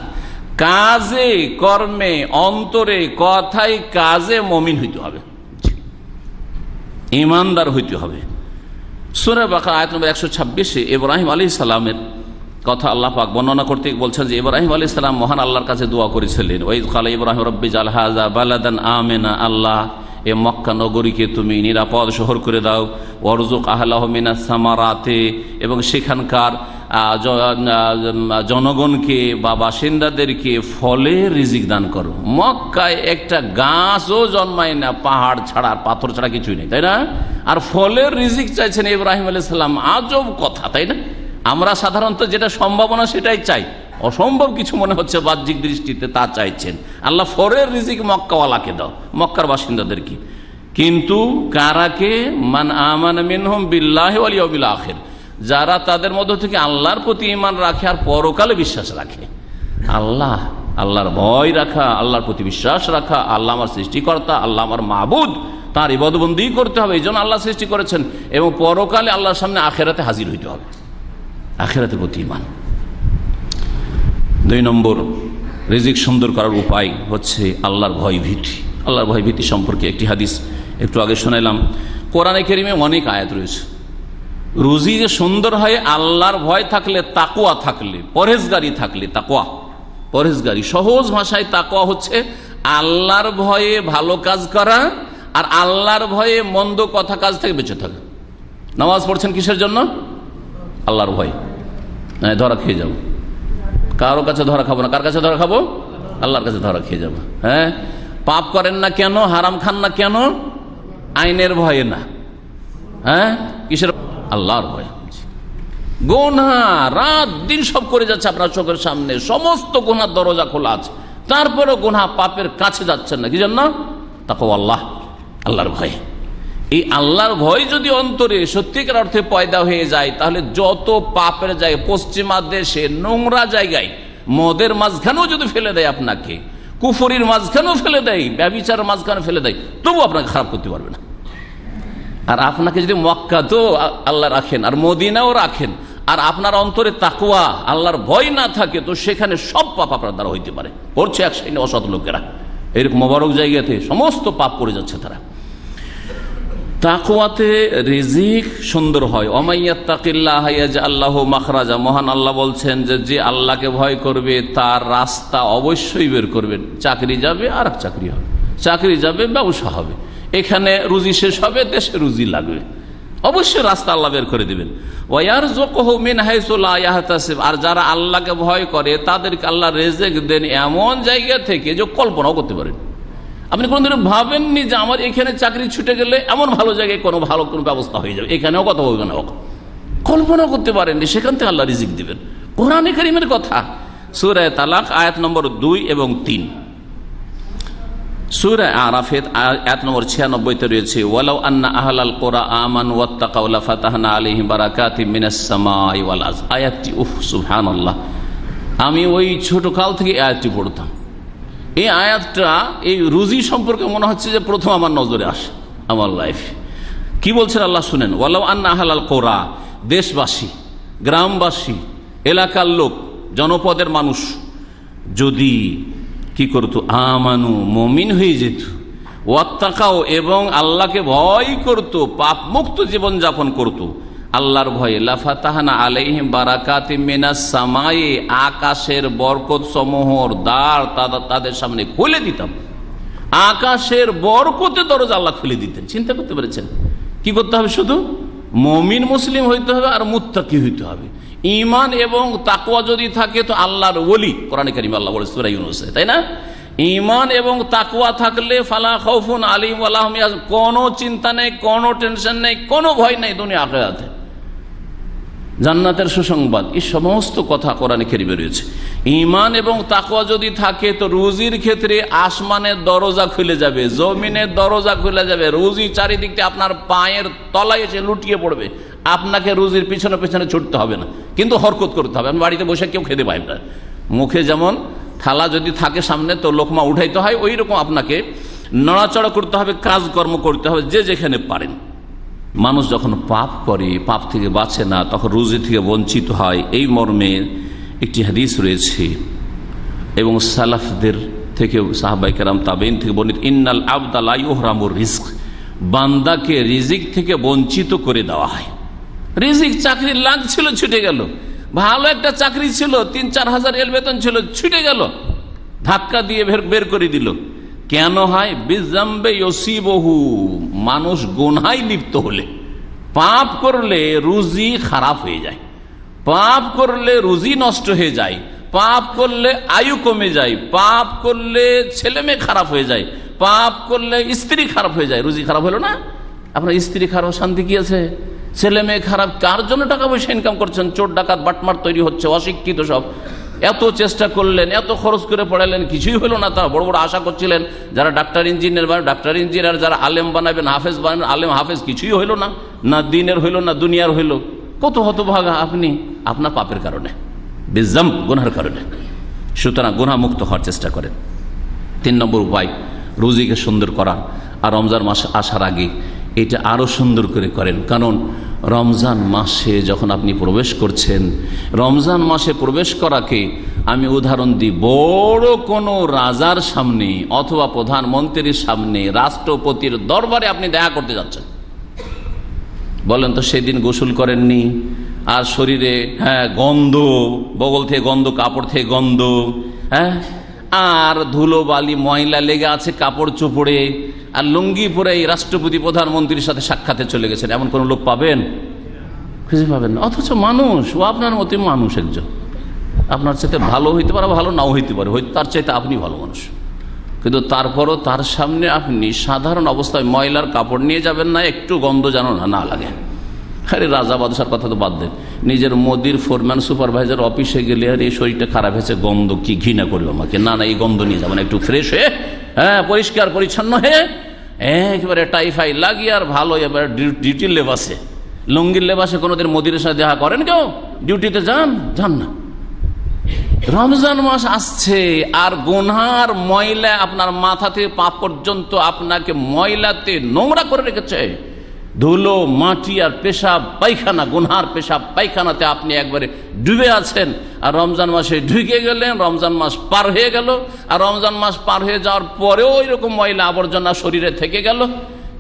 কাজে কর্মে, অন্তরে, কথায়, কাজে মুমিন হইতে হবে, ঈমানদার হইতে হবে। সূরা বাকারা আয়াত নম্বর 126-এ ইব্রাহিম আলাইহিস সালামের কথা আল্লাহ পাক বর্ণনা করতে বলছেন যে ইব্রাহিম আলাইহিস সালাম মহান আল্লাহর কাছে দোয়া করেছিলেন, ওয়াইদ ক্বালা ইব্রাহিম রব্বি জাল হাযা বালাদান আমিনা, আল্লাহ এ মক্কা নগরীকে তুমি নিরাপদ শহর করে দাও, ওয়ারযুক আহলাহু মিনাস সামারাতি, এবং সেখানকার জনগণকে বা বাসিন্দাদেরকে ফলের রিজিক দান করো। মক্কায় একটা গাছও জন্মায় না, পাহাড় ছাড়া, পাথর ছাড়া কিছুই নেই, তাই না? আর ফলের রিজিক চাইছেন ইব্রাহিম আলাইহিস সালাম। আজব কথা, তাই না? আমরা সাধারণত যেটা সম্ভাবনা সেটাই চাই, অসম্ভব কিছু মনে হচ্ছে বাহ্যিক দৃষ্টিতে, তা চাইছেন। আল্লাহ ফলের রিজিক মক্কাওয়ালাকে দাও, মক্কার বাসিন্দাদেরকে। কিন্তু কারাকে? মান আমানা মিনহুম বিল্লাহি ওয়াল ইয়াউমিল আখির, যারা তাদের মধ্য থেকে আল্লাহর প্রতি ঈমান রাখে আর পরকালে বিশ্বাস রাখে। আল্লাহর ভয় রাখা, আল্লাহর প্রতি বিশ্বাস রাখা, আল্লাহ আমার সৃষ্টিকর্তা, আল্লাহ আমার মাবুদ, তার ইবাদতবন্দি করতে হবে, এই জন্য আল্লাহ সৃষ্টি করেছেন, এবং পরকালে আল্লাহর সামনে আখিরাতে হাজির হইতে হবে, আখিরাতের প্রতি ঈমান। 2 নম্বর রিজিক সুন্দর করার উপায় হচ্ছে আল্লাহর ভয় ভীতি। আল্লাহর ভয় ভীতি সম্পর্কে একটি হাদিস একটু আগে শোনাইলাম। কোরআনে কারিমে অনেক আয়াত রয়েছে। রুজি যে সুন্দর হয় আল্লাহর ভয় থাকলে, তাকওয়া থাকলে, পরহেজগারি থাকলে। তাকওয়া, পরহেজগারি, সহজ ভাষায় তাকওয়া হচ্ছে আল্লাহর ভয়ে ভালো কাজ করা আর আল্লাহর ভয়ে মন্দ কথা কাজ থেকে বেঁচে থাকা। নামাজ পড়ছেন কিসের জন্য? আল্লাহর ভয়। ধরা খেয়ে যাবো, কারো কাছে ধরা খাবো না। কার কাছে ধরা খাবো? আল্লাহর কাছে ধরা খেয়ে যাবো। হ্যাঁ, পাপ করেন না কেন, হারাম খান না কেন? আইনের ভয়ে না। হ্যাঁ, কিসের? আল্লাহর ভয়। গুনাহ রাত দিন সব করে যাচ্ছে আপনার চোখের সামনে, সমস্ত গুনার দরজা খোলা আছে, তারপরে গুনাহ পাপের কাছে যাচ্ছেন না। কি জন্য? তাকওয়া, আল্লাহর ভয়। এই আল্লাহর ভয় যদি অন্তরে সত্যিকার অর্থে পয়দা হয়ে যায়, তাহলে যত পাপের জায়গায়, পশ্চিমা দেশে নোংরা জায়গায়, মদের মাঝখানেও যদি ফেলে দেয় আপনাকে, কুফরির মাঝখানেও ফেলে দেয়, ব্যভিচারের মাঝখানে ফেলে দেয়, তবু আপনাকে খারাপ করতে পারবে না। আর আপনাকে যদি মক্কা তো আল্লাহ রাখেন আর মদিনাও রাখেন, আর আপনার অন্তরে তাকওয়া, আল্লাহর ভয় না থাকে, তো সেখানে সব পাপ আপনার দ্বারা হইতে পারে। করছে এক শ্রেণী অসৎ লোকেরা, এরকম মোবারক জায়গাতে সমস্ত পাপ করে যাচ্ছে তারা। তাকওয়াতে রিজিক সুন্দর হয়। ওমাইয়াত্তাকিল্লাহ ইয়াজআল লাহু মাখরাজা, মহান আল্লাহ বলছেন যে আল্লাহকে ভয় করবে তার রাস্তা অবশ্যই বের করবেন। চাকরি যাবে আর এক চাকরি হবে, চাকরি যাবে ব্যবসা হবে, এখানে রুজি শেষ হবে, দেশে রুজি লাগবে, অবশ্যই রাস্তা আল্লাহ বের করে দিবেন। ওয়ারযুকুহু মিন হাইসু লা ইয়াহতাসিব, আর যারা আল্লাহকে ভয় করে তাদেরকে আল্লাহ রিজিক দেন এমন জায়গা থেকে যে কল্পনাও করতে পারেন। আপনি কোনদিন ভাবেননি যে আমার এখানে চাকরি ছুটে গেলে এমন ভালো জায়গায় কোনো ভালো কোনো ব্যবস্থা হয়ে যাবে, এখানেও কথা বলবে না, কল্পনা করতে পারেননি, সেখান থেকে আল্লাহ রিজিক দিবেন। কোরআনে কারীমের কথা, সূরা তালাক আয়াত নম্বর 2 এবং 3, সূরা আরাফের আয়াত নম্বর 96-তে রয়েছে, ওয়ালাউ আন্না আহলাল কুরা আমানু ওয়াত্তাকাউ লাফাতাহনা আলাইহিম বারাকাতিম মিনাস সামাই ওয়াল আরদ। আয়াতটি সুবহানাল্লাহ, আমি ওই ছোটকাল থেকে আয়াতটি পড়তাম। এই আয়াতটা এই রুজি সম্পর্কে মনে হচ্ছে যে প্রথম আমার নজরে আসে আমার লাইফ। কি বলছেন আল্লাহ শুনেন, ওয়ালাউ আন্না আহলাল কুরা, দেশবাসী, গ্রামবাসী, এলাকার লোক, জনপদের মানুষ যদি কি করতো, আমানু, মুমিন হয়ে যেত, ওয়াত্তাকাও, এবং আল্লাহকে ভয় করত, পাপ মুক্ত জীবন যাপন করত, আল্লাহর ভয়ে, লাফাতাহনা আলাইহিম বারাকাতিম মিনাস সামাই, আকাশের বরকত সমূহর দ্বার তাদের সামনে খুলে দিতাম। আকাশের বরকতে দরজা আল্লাহ খুলে দিতেন। চিন্তা করতে পেরেছেন? কি করতে হবে? শুধু মুমিন মুসলিম হইতে হবে আর মুত্তাকি হইতে হবে। ঈমান এবং তাকওয়া যদি থাকে তো আল্লাহর ওলি। কোরআনে কারীমে আল্লাহ বলে সূরা ইউনূসে, তাই না? ঈমান এবং তাকওয়া থাকলে ফালা খাউফুন আলাইহিম ওয়া লা হুম ইয়াহজানুন, কোনো চিন্তা নেই, কোনো টেনশন নেই, কোনো ভয় নেই দুনিয়া আখিরাতে। জান্নাতের সুসংবাদ, এই সমস্ত কথা কোরআনে কারীমে রয়েছে। ঈমান এবং তাকওয়া যদি থাকে তো রুজির ক্ষেত্রে আসমানের দরজা খুলে যাবে, জমিনের দরজা খুলে যাবে, রুজি চারিদিক থেকে আপনার পায়ের তলায় এসে লুটিয়ে পড়বে। আপনাকে রুজির পিছনে পিছনে ছুটতে হবে না, কিন্তু হরকত করতে হবে। আমি বাড়িতে বসে কেউ খেতে পাই না, মুখে যেমন থালা যদি থাকে সামনে তো লোকমা উঠাইতে হয়, ওই রকম আপনাকে নড়াচড়া করতে হবে, কাজকর্ম করতে হবে যে যেখানে পারেন। মানুষ যখন পাপ করে, পাপ থেকে বাঁচে না, তখন রুজি থেকে বঞ্চিত হয়। এই মর্মে একটি হাদিস রয়েছে এবং সালাফদের থেকে, সাহাবায়ে কেরাম তাবেঈন থেকে বর্ণিত, ইন্নাল আবদা লা ইউহরামুর রিজক, বান্দাকে রিজিক থেকে বঞ্চিত করে দেওয়া হয়। রিজিক, চাকরির লাগ ছিল, ছুটে গেল। ভালো একটা চাকরি ছিল, ৩-৪ হাজার এর বেতন ছিল, ছুটে গেল, ধাক্কা দিয়ে বের করে দিল। কেন হয়? বিজাম্বে ইউসিবহু, মানুষ গুনাহে লিপ্ত হলে, পাপ করলে রুজি খারাপ হয়ে যায়, পাপ করলে রুজি নষ্ট হয়ে যায়, পাপ করলে আয়ু কমে যায়, পাপ করলে ছেলে মেয়ে খারাপ হয়ে যায়, পাপ করলে স্ত্রী খারাপ হয়ে যায়। রুজি খারাপ হলো না, আপনার স্ত্রী খারাপ, শান্তি কি আছে? ছেলে মেয়ে খারাপ, কার জন্য টাকা পয়সা ইনকাম করছেন? চোর ডাকাত বাটমার তৈরি হচ্ছে, অশিক্ষিত সব। এত চেষ্টা করলেন, এত খরচ করে পড়ালেন, কিছুই হলো না। তারা বড় বড় আশা করছিলেন, যারা ডাক্তার ইঞ্জিনিয়ার বানাবেন, ডাক্তার ইঞ্জিনিয়ার, যারা আলেম বানাবেন, হাফেজ বানাবেন, আলেম হাফেজ, কিছুই হইল না, না দিনের হইল না দুনিয়ার হইল। কত হতভাগা আপনি, আপনার পাপের কারণে, বিজাম, গুনার কারণে। সুতরাং গুনাহ মুক্ত হওয়ার চেষ্টা করেন। 3 নম্বর উপায় রুজিকে সুন্দর করার, আর রমজান মাস আসার আগে এটা আরো সুন্দর করে করেন। কারণ রমজান মাসে যখন আপনি প্রবেশ করছেন, রমজান মাসে প্রবেশ করাকে আমি উদাহরণ দিই, বড় কোনো রাজার সামনে অথবা প্রধানমন্ত্রীর সামনে, রাষ্ট্রপতির দরবারে আপনি দেখা করতে যাচ্ছেন। বলেন তো, সেদিন গোসল করেননি, আর শরীরে গন্ধ, বগল থেকে গন্ধ, কাপড় থেকে গন্ধ, আর ধুলো বালি ময়লা লেগে আছে কাপড় চোপড়ে, আর লুঙ্গি পরে এই রাষ্ট্রপতি প্রধানমন্ত্রীর সাথে সাক্ষাতে চলে গেছেন, এমন কোন লোক পাবেন? খুঁজে পাবেন না। অথচ মানুষ, ও আপনার মতোই মানুষ, একজন আপনার চাইতে ভালো হইতে পারে, ভালো নাও হইতে পারে, হয়তো তার চাইতে আপনি ভালো মানুষ, কিন্তু তারপরও তার সামনে আপনি সাধারণ অবস্থায় ময়লার কাপড় নিয়ে যাবেন না, একটু গন্ধ যেন না লাগে। আরে রাজা বাদশার কথা তো বাদ দেন, নিজের মোদির ফোরম্যান সুপারভাইজার অফিসে গেলে আর এই শরীরটা খারাপ হয়েছে, গন্ধ কি ঘৃণা করবে আমাকে, না এই গন্ধ নিয়ে যাবেন, একটু ফ্রেশ হয়ে, পরিষ্কার পরিচ্ছন্ন হয়ে, একেবারে টাইফাই লাগিয়ে আর ভালো এবার ডিউটির লেবাসে, লুঙ্গির লেবাসে কোনোদিন মোদির সাথে দেখা করেন কেউ? ডিউটিতে যান না। রমজান মাস আসছে আর গুনহার ময়লা আপনার মাথা থেকে পা পর্যন্ত আপনাকে ময়লাতে নোংরা করে রেখেছে। ধুলো, মাটি আর পেশাব পায়খানা, গুনহার পেশাব পায়খানাতে আপনি একবারে ডুবে আছেন। আর রমজান মাসে ঢুকে গেলেন, রমজান মাস পার হয়ে গেল, আর রমজান মাস পার হয়ে যাওয়ার পরেও এরকম ময়লা আবর্জনা শরীরে থেকে গেল।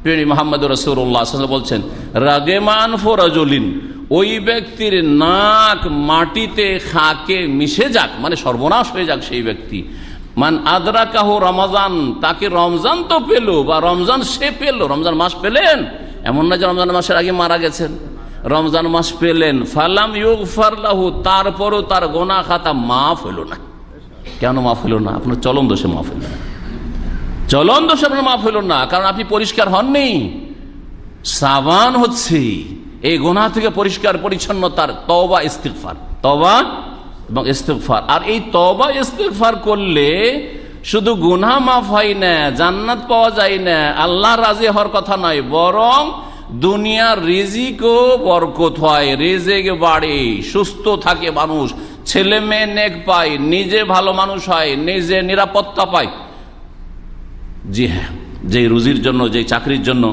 প্রিয় মুহাম্মদ রাসূলুল্লাহ সাল্লাল্লাহু আলাইহি ওয়াসাল্লাম বলছেন, রাগেমান ফরাজুলিন, ওই ব্যক্তির নাক মাটিতে খাকে মিশে যাক, মানে সর্বনাশ হয়ে যাক সেই ব্যক্তি। মান আদরাকাহু রমাজান, তাকে রমজান তো পেল, বা রমজান সে পেল, রমজান মাস পেলেন, এমন না যে রমজান মাসের আগে মারা গেছেন, রমজান মাস পেলেন, ফালাম ইউগফার লাহু, তারপরও তার গোনা খাতা মাফ হইল না। কেন মাফ হইল না? আপনার চলন দোষে মাফ হইল না, চলন দোষে আপনার মাফ হইল না, কারণ আপনি পরিষ্কার হননি। সাবান হচ্ছে এই গোনা থেকে পরিষ্কার পরিচ্ছন্নতার তওবা ইস্তিগফার, তওবা এবং ইস্তিগফার। আর এই তওবা ইস্তিগফার করলে শুধু গুনাহ মাফ হয় না, জান্নাত পাওয়া যায় না, আল্লাহ রাজি হওয়ার কথা নয়, বরং দুনিয়ার রিজিকও বরকত হয়, রিজিক বাড়ে, সুস্থ থাকে মানুষ, ছেলে মেয়ে নেক পায়, নিজে ভালো মানুষ হয়, নিজে নিরাপত্তা পায়। জি হ্যাঁ, যে রুজির জন্য, যে চাকরির জন্য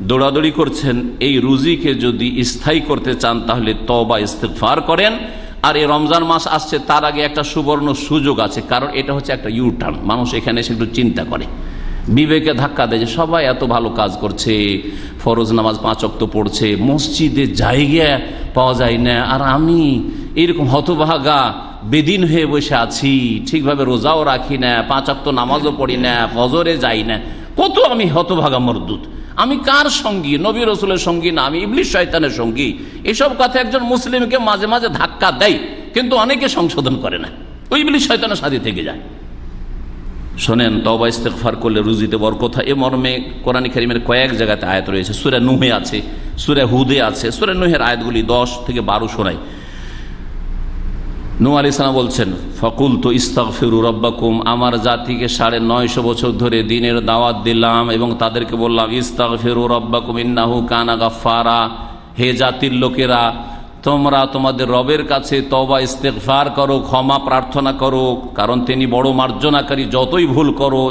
দৌড়াদৌড়ি করছেন, এই রুজিকে যদি স্থায়ী করতে চান তাহলে তওবা ইস্তিগফার করেন। আর এই রমজান মাস আসছে, তার আগে একটা সুবর্ণ সুযোগ আছে, কারণ এটা হচ্ছে একটা ইউটার্ন। মানুষ এখানে এসে একটু চিন্তা করে, বিবেকে ধাক্কা দেয় যে সবাই এত ভালো কাজ করছে, ফরজ নামাজ 5 ওয়াক্ত পড়ছে, মসজিদে জায়গা পাওয়া যায় না, আর আমি এরকম হতভাগা বেদিন হয়ে বসে আছি, ঠিকভাবে রোজাও রাখি না, 5 ওয়াক্ত নামাজও পড়ি না, ফজরে যাই না, কত আমি হতভাগা মরদুদ, আমি কার সঙ্গী? নবী রাসূলের সঙ্গী না, আমি ইবলিস শয়তানের সঙ্গী। এসব কথা একজন মুসলিমকে মাঝে মাঝে ধাক্কা দেয়, কিন্তু অনেকে সংশোধন করে না, ওই ইবলিস শয়তানের সাথে থেকে যায়। শোনেন, তওবা ইস্তেগফার করলে রুজিতে বরকত হয়। এ মর্মে কোরআন কারীমের কয়েক জায়গাতে আয়াত রয়েছে। সূরা নূহে আছে, সূরা হুদে আছে। সূরা নূহের আয়াতগুলি 10 থেকে 12 শোনাই। নূহ আলাইহিস সালাম বলছেন, ফাকুলতু ইস্তাগফিরু রাব্বাকুম, আমার জাতিকে 950 বছর ধরে দ্বীনের দাওয়াত দিলাম এবং তাদেরকে বললাম ইস্তাগফিরু রাব্বাকুম ইন্নাহু কানা গাফফারা, হে জাতির লোকেরা তোমরা তোমাদের রবের কাছে তওবা ইস্তেগফার করো, ক্ষমা প্রার্থনা করো, কারণ তিনি বড় মার্জনাকারী, যতই ভুল করো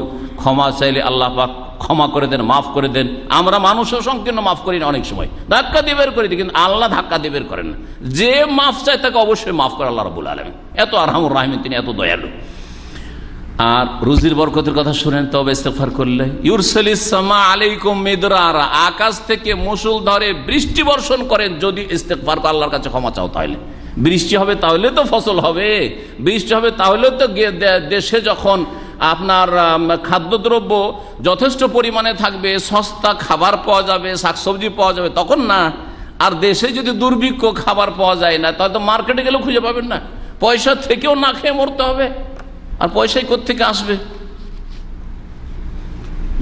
ক্ষমা চাইলে আল্লাহ পাক ক্ষমা করে দেন, মাফ করে দেন। আমরা মানুষও সংকীর্ণ মাফ করি না, অনেক সময় ধাক্কা দিয়ে বের করে দিই, কিন্তু আল্লাহ ধাক্কা দিয়ে বের করেন না। যে মাফ চায় তাকে অবশ্যই মাফ করে আল্লাহ রাব্বুল আলামিন, এত আরহামুর রাহিমিন, তিনি এত দয়ালু। আর রুজির বরকতের কথা শুনেন, তওবা ইস্তেগফার করলে ইউরসিলিস সামা আলাইকুম মিদরারা, আকাশ থেকে মুষলধারে বৃষ্টি বর্ষণ করেন যদি ইস্তেগফার করে আল্লাহর কাছে ক্ষমা চাও। তাহলে বৃষ্টি হবে, তাহলে তো ফসল হবে, বৃষ্টি হবে তাহলে তো দেশে যখন আপনার খাদ্যদ্রব্য যথেষ্ট পরিমাণে থাকবে, সস্তা খাবার পাওয়া যাবে, শাকসবজি পাওয়া যাবে, তখন না। আর দেশে যদি দুর্ভিক্ষ, খাবার পাওয়া যায় না, তাহলে তো মার্কেটে গেলেও খুঁজে পাবেন না, পয়সা থেকেও না খেয়ে মরতে হবে, আর পয়সাই কোত্থেকে আসবে?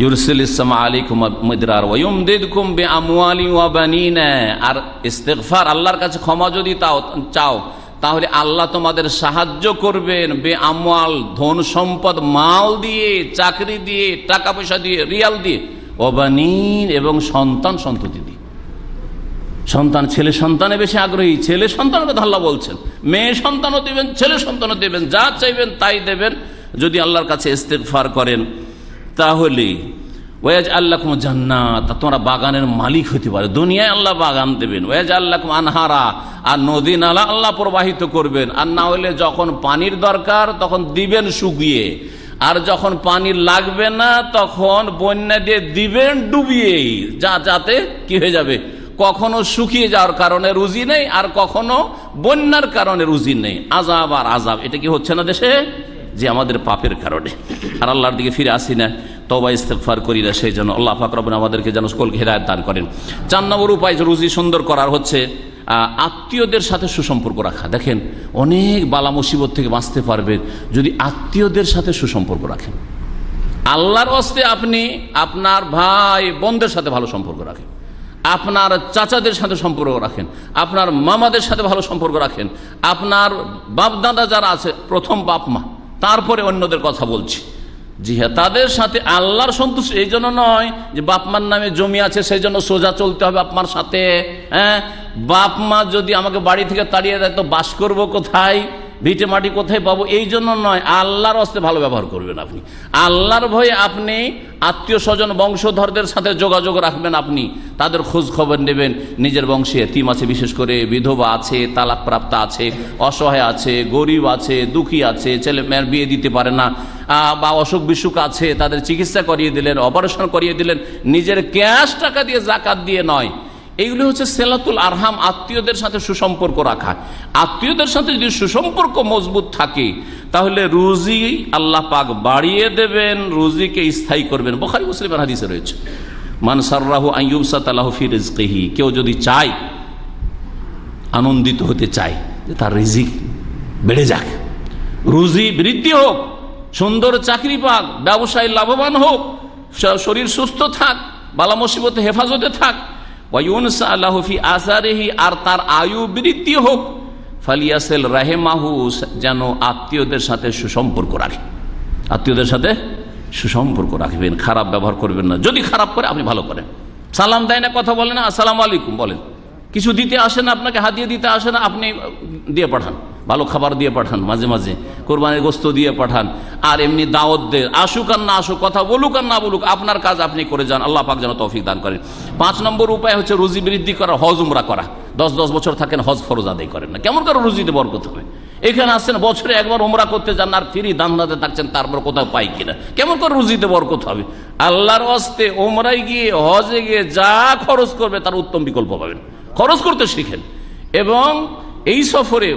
ইউরসিলিস সামা আলাইকুম মিদরার ওয়া ইউমদিদকুম বিআমওয়ালিন ওয়া বানিনা, আর ইস্তেগফার আল্লাহর কাছে ক্ষমা যদি চাও তাহলে আল্লাহ তোমাদের সাহায্য করবেন বেআমওয়াল, ধন সম্পদ, মাল দিয়ে, চাকরি দিয়ে, টাকা পয়সা দিয়ে, রিয়াল দিয়ে, ওয়া বানিন, এবং সন্তান সন্ততি দিয়ে। সন্তান, ছেলে সন্তানে বেশি আগ্রহী, ছেলে সন্তানের কথা আল্লাহ বলছেন, মেয়ে সন্তানও দেবেন, ছেলে সন্তানও দেবেন, যা চাইবেন তাই দেবেন যদি আল্লাহর কাছে ইস্তেগফার করেন। তাহলে ওয়াজআল লাকুম জান্নাত, তোমরা বাগানের মালিক হতে পারে, দুনিয়ায় আল্লাহ বাগান দেবেন। ওয়াজআল লাকুম আনহারা, আর নদী নালা আল্লাহ প্রবাহিত করবেন। আর না হলে যখন পানির দরকার তখন দিবেন শুকিয়ে, আর যখন পানি লাগবে না তখন বন্যা দিয়ে দিবেন ডুবিয়ে, যাতে কি হয়ে যাবে, কখনো শুকিয়ে যাওয়ার কারণে রুজি নেই, আর কখনো বন্যার কারণে রুজি নেই। আযাব আর আযাব, এটা কি হচ্ছে না দেশে? যে আমাদের পাপের কারণে, আর আল্লাহর দিকে ফিরে আসি না, তওবা ইস্তেগফার করি না। সেই জন্য আল্লাহ পাক রব্বুল আমাদেরকে যেন সকলকে হেদায়েত দান করেন। 4 নম্বর উপায় রুজি সুন্দর করার হচ্ছে আত্মীয়দের সাথে সুসম্পর্ক রাখা। দেখেন, অনেক বালা মুসিবত থেকে বাঁচতে পারবেন যদি আত্মীয়দের সাথে সুসম্পর্ক রাখেন। আল্লাহর ওয়াস্তে আপনি আপনার ভাই বোনদের সাথে ভালো সম্পর্ক রাখেন, আপনার চাচাদের সাথে সম্পর্ক রাখেন, আপনার মামাদের সাথে ভালো সম্পর্ক রাখেন, আপনার বাপ দাদা যারা আছে, প্রথম বাপ মা, তারপরে অন্যদের কথা বলছি, জি হ্যাঁ, তাদের সাথে আল্লাহর সন্তুষ্টি। এই জন্য নয় যে বাপ মার নামে জমি আছে সেই জন্য সোজা চলতে হবে বাপ মার সাথে। হ্যাঁ, বাপ মা যদি আমাকে বাড়ি থেকে তাড়িয়ে দেয় তো বাস করবো কোথায়, ভিটে মাটি কোথায় পাবো? এই জন্য নয়, আল্লাহর হস্তে ভালো ব্যবহার করবেন আপনি। আল্লাহর ভয়ে আপনি আত্মীয় স্বজন বংশধরদের সাথে যোগাযোগ রাখবেন, আপনি তাদের খোঁজ খবর নেবেন। নিজের বংশে এতিম আছে, বিশেষ করে বিধবা আছে, তালাক প্রাপ্ত আছে, অসহায় আছে, গরিব আছে, দুঃখী আছে, ছেলে মেয়ের বিয়ে দিতে পারে না, বা অসুখ বিসুখ আছে, তাদের চিকিৎসা করিয়ে দিলেন, অপারেশন করিয়ে দিলেন, নিজের ক্যাশ টাকা দিয়ে, জাকাত দিয়ে নয়। এইগুলি হচ্ছে সিলাতুল আরহাম, আত্মীয়দের সাথে সুসম্পর্ক রাখা। আত্মীয়দের সাথে যদি সুসম্পর্ক মজবুত থাকে তাহলে রুজি আল্লাহ পাক বাড়িয়ে দেবেন, রুজিকে স্থায়ী করবেন। বুখারী মুসলিমের হাদিসে রয়েছে, মান সাররাহু আন ইউবসাতা লাহু ফি রিজকিহি, কেউ যদি চায়, আনন্দিত হতে চায় যে তার রিজিক বেড়ে যাক, রুজি বৃদ্ধি হোক, সুন্দর চাকরি পাক, ব্যবসায় লাভবান হোক, শরীর সুস্থ থাক, বালা মুসিবতে হেফাজতে থাক, ওয়ায়ুনসা আল্লাহু ফি আসারিহি, আর তার আয়ু বৃদ্ধি হোক, ফালিয়াসিল রাহিমাহু, যেন আত্মীয়দের সাথে সুসম্পর্ক রাখে। আত্মীয়দের সাথে সুসম্পর্ক রাখবেন, খারাপ ব্যবহার করবেন না। যদি খারাপ করে আপনি ভালো করেন, সালাম দেয় না, কথা বলেন না, আসসালামু আলাইকুম বলেন। কিছু দিতে আসে না, আপনাকে হাদিয়া দিতে আসে না, আপনি দিয়ে পাঠান, ভালো খাবার দিয়ে পাঠান, মাঝে মাঝে কোরবানির গোশত দিয়ে পাঠান। আর এমনি দাওয়াত দেন, আসুক আর না আসুক, কথা বলুক আর না বলুক, আপনার কাজ আপনি করে যান। আল্লাহ পাক যেন তৌফিক দান করেন। 5 নম্বর উপায় হচ্ছে রুজি বৃদ্ধি করা, হজ উমরা করা। 10 বছর থাকেন, হজ ফরজ আদায় করেন না, কেমন করে রুজিতে বরকত হবে? এখানে আসছেন বছরে একবার উমরা করতে যান আর ফিরি দান্দাতে থাকছেন, তারপর কোথাও পাই কিনা, কেমন করে রুজিতে বরকত হবে? আল্লাহর ওয়াস্তে উমরায় গিয়ে হজে গিয়ে যা খরচ করবে তার উত্তম বিকল্প পাবেন। খরচ করতে শিখেন এবং এই সফরে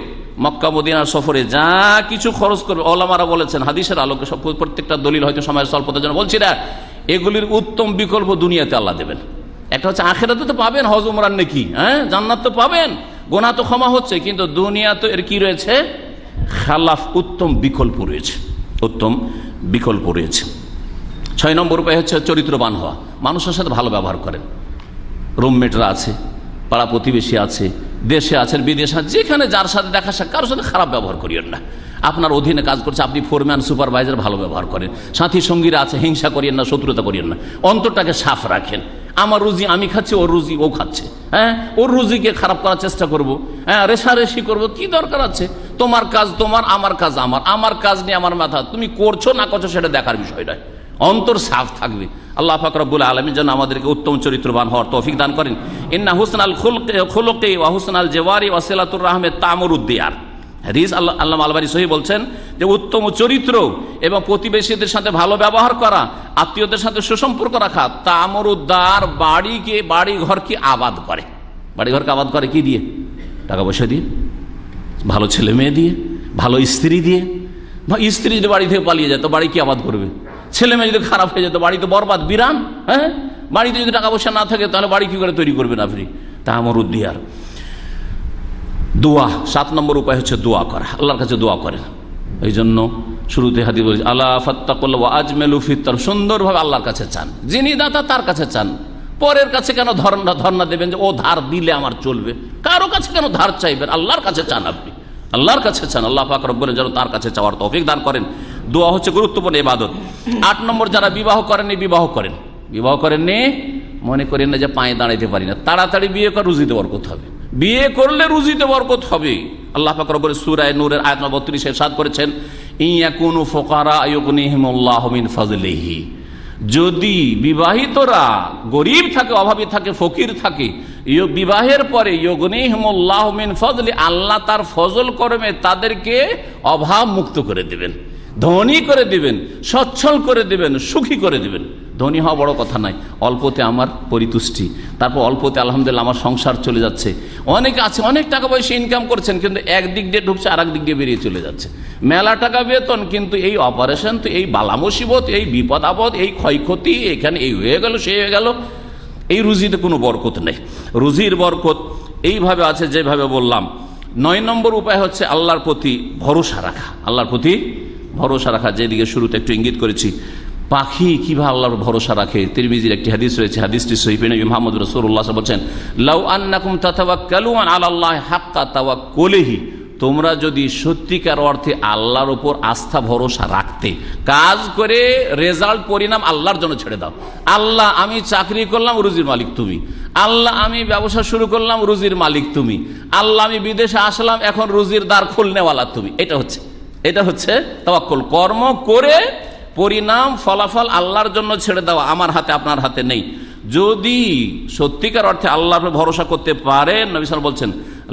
মক্কা মদিনার সফরে যা কিছু খরচ করবে, ওলামারা বলেছেন হাদিসের আলোকে সব প্রত্যেকটা দলিল হয়তো সময়ের স্বল্পতার জন্য বলছি না, এগুলির উত্তম বিকল্প দুনিয়াতে আল্লাহ দেবেন। একটা হচ্ছে আখিরাতে তো পাবেন হজ উমরার নেকি, জান্নাত তো পাবেন, গুনাহ তো ক্ষমা হচ্ছে, কিন্তু দুনিয়া তো এর কি রয়েছে? খালাফ, উত্তম বিকল্প রয়েছে, উত্তম বিকল্প রয়েছে। 6 নম্বর উপায় হচ্ছে চরিত্রবান হওয়া, মানুষের সাথে ভালো ব্যবহার করেন। রুমমেটরা আছে, পাড়া প্রতিবেশী আছে, দেশে আছেন, বিদেশে আছে, যেখানে যার সাথে দেখা সাক্ষাৎ কারোর সাথে খারাপ ব্যবহার করিয়েন না। আপনার অধীনে কাজ করছে, আপনি ফোরম্যান সুপারভাইজার, ভালো ব্যবহার করেন। সাথী সঙ্গীরা আছে, হিংসা করিয়েন না, শত্রুতা করিয়েন না, অন্তরটাকে সাফ রাখেন। আমার রুজি আমি খাচ্ছি, ওর রুজি ও খাচ্ছে, ওর রুজিকে খারাপ করার চেষ্টা করবো, রেশারেশি করবো, কি দরকার আছে? তোমার কাজ তোমার, আমার কাজ আমার, আমার কাজ নিয়ে আমার মাথা, তুমি করছো না করছো সেটা দেখার বিষয় নয়, অন্তর সাফ থাকবে। আল্লাহ পাক রব্বুল আলামিন যেন আমাদেরকে উত্তম চরিত্রবান হওয়ার তৌফিক দান করেন। ইন্না হুসনাল খুলুকি ওয়া হুসনাল জিওয়ারি ওয়া সিলাতুর রাহমি তামুরুদ দিয়ার। হাদিস আল্লামা আলবানী সহিহ বলছেন যে উত্তম চরিত্র এবং প্রতিবেশীদের সাথে ভালো ব্যবহার করা, আত্মীয়দের সাথে সুসম্পর্ক রাখা তামরুদ্দার, বাড়ি ঘরকে আবাদ করে। বাড়ি ঘরকে আবাদ করে কি দিয়ে? টাকা পয়সা দিয়ে, ভালো ছেলে মেয়ে দিয়ে, ভালো স্ত্রী দিয়ে। স্ত্রী যদি বাড়ি থেকে পালিয়ে যায় তো বাড়ি কি আবাদ করবে? ছেলে মেয়ে যদি খারাপ হয়ে যায় তো বাড়ি তো বরবাদ, বিরান। বাড়িতে যদি টাকা পয়সা না থাকে তাহলে বাড়ি কি করে তৈরি করবেন আপনি? তামরুদ্দিয়ার। দোয়া, 7 নম্বর উপায় হচ্ছে দোয়া করা, আল্লাহর কাছে দোয়া করেন। এই জন্য শুরুতে হাদিস বলেছে আলা ফাত্তাকুল্লাহ ওয়া আজমিলু ফিত-তার, সুন্দরভাবে আল্লাহর কাছে চান, যিনি দাতা তার কাছে চান। পরের কাছে কেন ধর্ণা দেবেন যে ও ধার দিলে আমার চলবে? কারো কাছে কেন ধার চাইবেন? আল্লাহর কাছে চান, আপনি আল্লাহর কাছে চান। আল্লাহ পাক রব্বুল যেন তার কাছে চাওয়ার তৌফিক দান করেন। দোয়া হচ্ছে গুরুত্বপূর্ণ ইবাদত। 8 নম্বর, যারা বিবাহ করেননি, বিবাহ করেননি মনে করেন না যে পায়ে দাঁড়াইতে পারি না, তাড়াতাড়ি বিয়ে করে, রুজিতে বরকত হবে। বিয়ে করলে রুজিতে বরকত হবে। আল্লাহ পাক রব্বুল সূরা নূরের আয়াত নম্বর 32 ইরশাদ করেছেন ইয়াকুনু ফুকারা ইউগনিহিমুল্লাহু মিন ফাজলিহি, যদি বিবাহিতরা গরিব থাকে, অভাবী থাকে, ফকির থাকে, বিবাহের পরে ইউগনিহিমুল্লাহু মিন ফাজলি, আল্লাহ তার ফজল কর্মে তাদেরকে অভাব মুক্ত করে দিবেন, ধনী করে দিবেন, সচ্ছল করে দিবেন, সুখী করে দিবেন। ধনী হওয়া বড় কথা নয়, অল্পতে আমার পরিতুষ্টি, তারপর অল্পতে আলহামদুলিল্লাহ আমার সংসার চলে যাচ্ছে। অনেকে আছে অনেক টাকা পয়সা ইনকাম করছেন, কিন্তু একদিক দিয়ে ঢুকছে আর এক দিক দিয়ে বেরিয়ে চলে যাচ্ছে। মেলা টাকা বেতন, কিন্তু এই অপারেশন, তো এই বালা মুসিবত, এই বিপদ আপদ, এই ক্ষয়ক্ষতি, এখানে এই হয়ে গেল, সে হয়ে গেল, এই রুজিতে কোনো বরকত নেই। রুজির বরকত এইভাবে আছে যেভাবে বললাম। 9 নম্বর উপায় হচ্ছে আল্লাহর প্রতি ভরসা রাখা, আল্লাহর প্রতি ভরসা রাখা, যেদিকে শুরুতে একটু ইঙ্গিত করেছি। পাখি কিভাবে আল্লাহর ভরসা রাখে? তিরমিজির একটি হাদিস রয়েছে, হাদিসটি সহিহ, নবী মুহাম্মদ রাসূলুল্লাহ বলেন লাউ আন্নাকুম তাতাওয়াক্কালুনা আলাল্লাহি হাক্কা তাওয়াক্কুলিহি, তোমরা যদি সত্যিকার অর্থে আল্লাহর উপর আস্থা ভরসা রাখতে, কাজ করে রেজাল্ট পরিণাম আল্লাহর জন্য ছেড়ে দাও। আল্লাহ আমি চাকরি করলাম, রুজির মালিক তুমি। আল্লাহ আমি ব্যবসা শুরু করলাম, রুজির মালিক তুমি। আল্লাহ আমি বিদেশে আসলাম, এখন রুজির দ্বার খুলনেওয়ালা তুমি। এটা হচ্ছে তাওয়াক্কুল। কর্ম করে পরিণাম ফলাফল আল্লাহর জন্য ছেড়ে দেওয়া, আমার হাতে আপনার হাতে নেই। যদি সত্যিকার অর্থে আল্লাহর ভরসা করতে পারেন, নবী সাল্লাল্লাহু আলাইহি ওয়াসাল্লাম বলছেন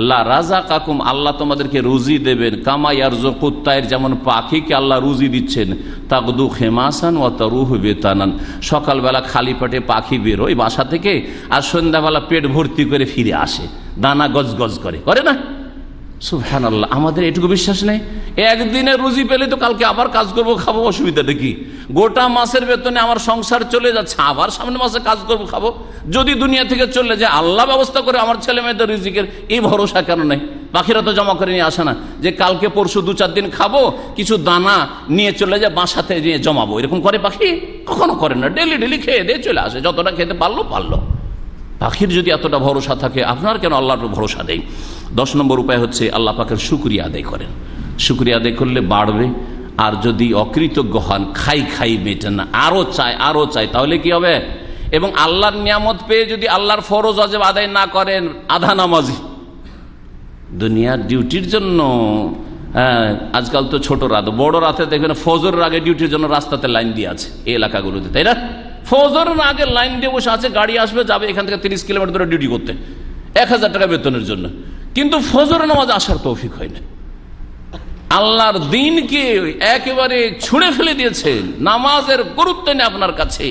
লা রাযাকাকুম, আল্লাহ তোমাদেরকে রুজি দেবেন, কামা ইয়ারযুকুত তাইর, যেমন পাখিকে আল্লাহ রুজি দিচ্ছেন, তাকদু খিমাসান ওয়া তারুহু বিতানান, সকালবেলা খালি পেটে পাখি বেরোয় বাসা থেকে, আর সন্ধ্যাবেলা পেট ভর্তি করে ফিরে আসে, দানা গজগজ করে না? সুবহানাল্লাহ, আমাদের এটুকু বিশ্বাস নেই? একদিনে রুজি পেলে তো কালকে আবার কাজ করবো, খাবো, অসুবিধাটা কি? গোটা মাসের বেতনে আমার সংসার চলে যাচ্ছে, আবার সামনে মাসে কাজ করবো, খাবো। যদি দুনিয়া থেকে চলে যায়, আল্লাহ ব্যবস্থা করে আমার ছেলে মেয়েদের রিজিকের, এই ভরসা কেন নেই? পাখিরা তো জমা করে নিয়ে আসে না যে কালকে পরশু 2-4 দিন খাবো, কিছু দানা নিয়ে চলে যায় বাসাতে নিয়ে জমাবো, এরকম করে পাখি? কখনো করে না। ডেলি খেয়ে দিয়ে চলে আসে, যতটা খেতে পারলো। পাখির যদি এতটা ভরসা থাকে, আপনার কেন আল্লাহর ভরসা দেয়? 10 নম্বর উপায় হচ্ছে আল্লাহ পাকের শুকরিয়া আদায় করেন। শুকরিয়া আদায় করলে বাড়বে। আর যদি অকৃতজ্ঞ হন, খাই মেটে না, আরো চাই, তাহলে কি হবে? এবং আল্লাহর নিয়ামত পেয়ে যদি আল্লাহর ফরজ ওয়াজিব আদায় না করেন, আধা নামাজি। দুনিয়ার ডিউটির জন্য আজকাল তো ছোট রাত, বড় রাতে দেখবেন ফজরের আগে ডিউটির জন্য রাস্তাতে লাইন দিয়ে আছে এই এলাকাগুলোতে, তাই না? ফজরের আগে লাইন দিয়ে বসে আছে, গাড়ি আসবে যাবে এখান থেকে 30 কিলোমিটার দূরে ডিউটি করতে। 1000 টাকা বেতনের জন্য, কিন্তু ফজর নামাজ আসার তৌফিক হয় না। আল্লাহর দিনকে একেবারে ছুঁড়ে ফেলে দিয়েছেন, নামাজের গুরুত্ব নেই আপনার কাছে,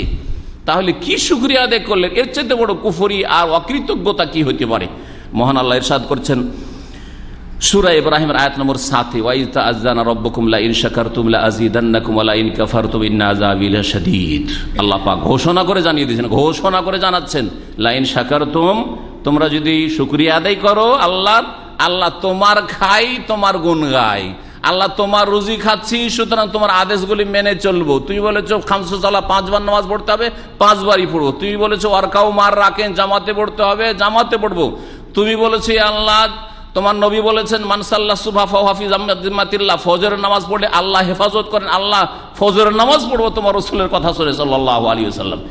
তাহলে কি শুকরিয়া আদায় করলেন? এর চাইতে বড় কুফরি আর অকৃতজ্ঞতা কি হতে পারে? মহান আল্লাহ ইরশাদ করছেন সূরা ইব্রাহিমের আয়াত নম্বর 7, ওয়া ইয তাআযানা রাব্বুকুম লা ইন শাকারতুম লা আযীদান্নাকুম ওয়া লা ইন কাফারতুম ইন্না আযাবি লাশাদীদ। আল্লাহ পাক ঘোষণা করে জানিয়ে দিয়েছেন, ঘোষণা করে জানাচ্ছেন, লা ইন শাকারতুম, তোমরা যদি শুকরিয়া আদায় করো আল্লাহ, আল্লাহ তোমার খাই, তোমার গুণ গাই, আল্লাহ তোমার রুজি খাচ্ছি, সুতরাং তোমার আদেশগুলি মেনে চলবো। তুমি বলেছো খামসু সালাত 5 বার নামাজ পড়তে হবে, 5 বারই পড়বো। তুমি বলেছো ওয়ারকাউ মার রাখেন, জামাতে পড়তে হবে, জামাতে পড়বো। তুমি বলেছো আল্লাহ, তোমার নবী বলেছেন মান সাল্লা সুবহা ফাহুয়া ফি জিম্মাতিল্লাহ, ফজরের নামাজ পড়লে আল্লাহ হেফাজত করেন, আল্লাহ ফজরের নামাজ পড়বো তোমার রাসূলের কথা শুনে সাল্লাল্লাহু আলাইহি ওয়াসাল্লাম।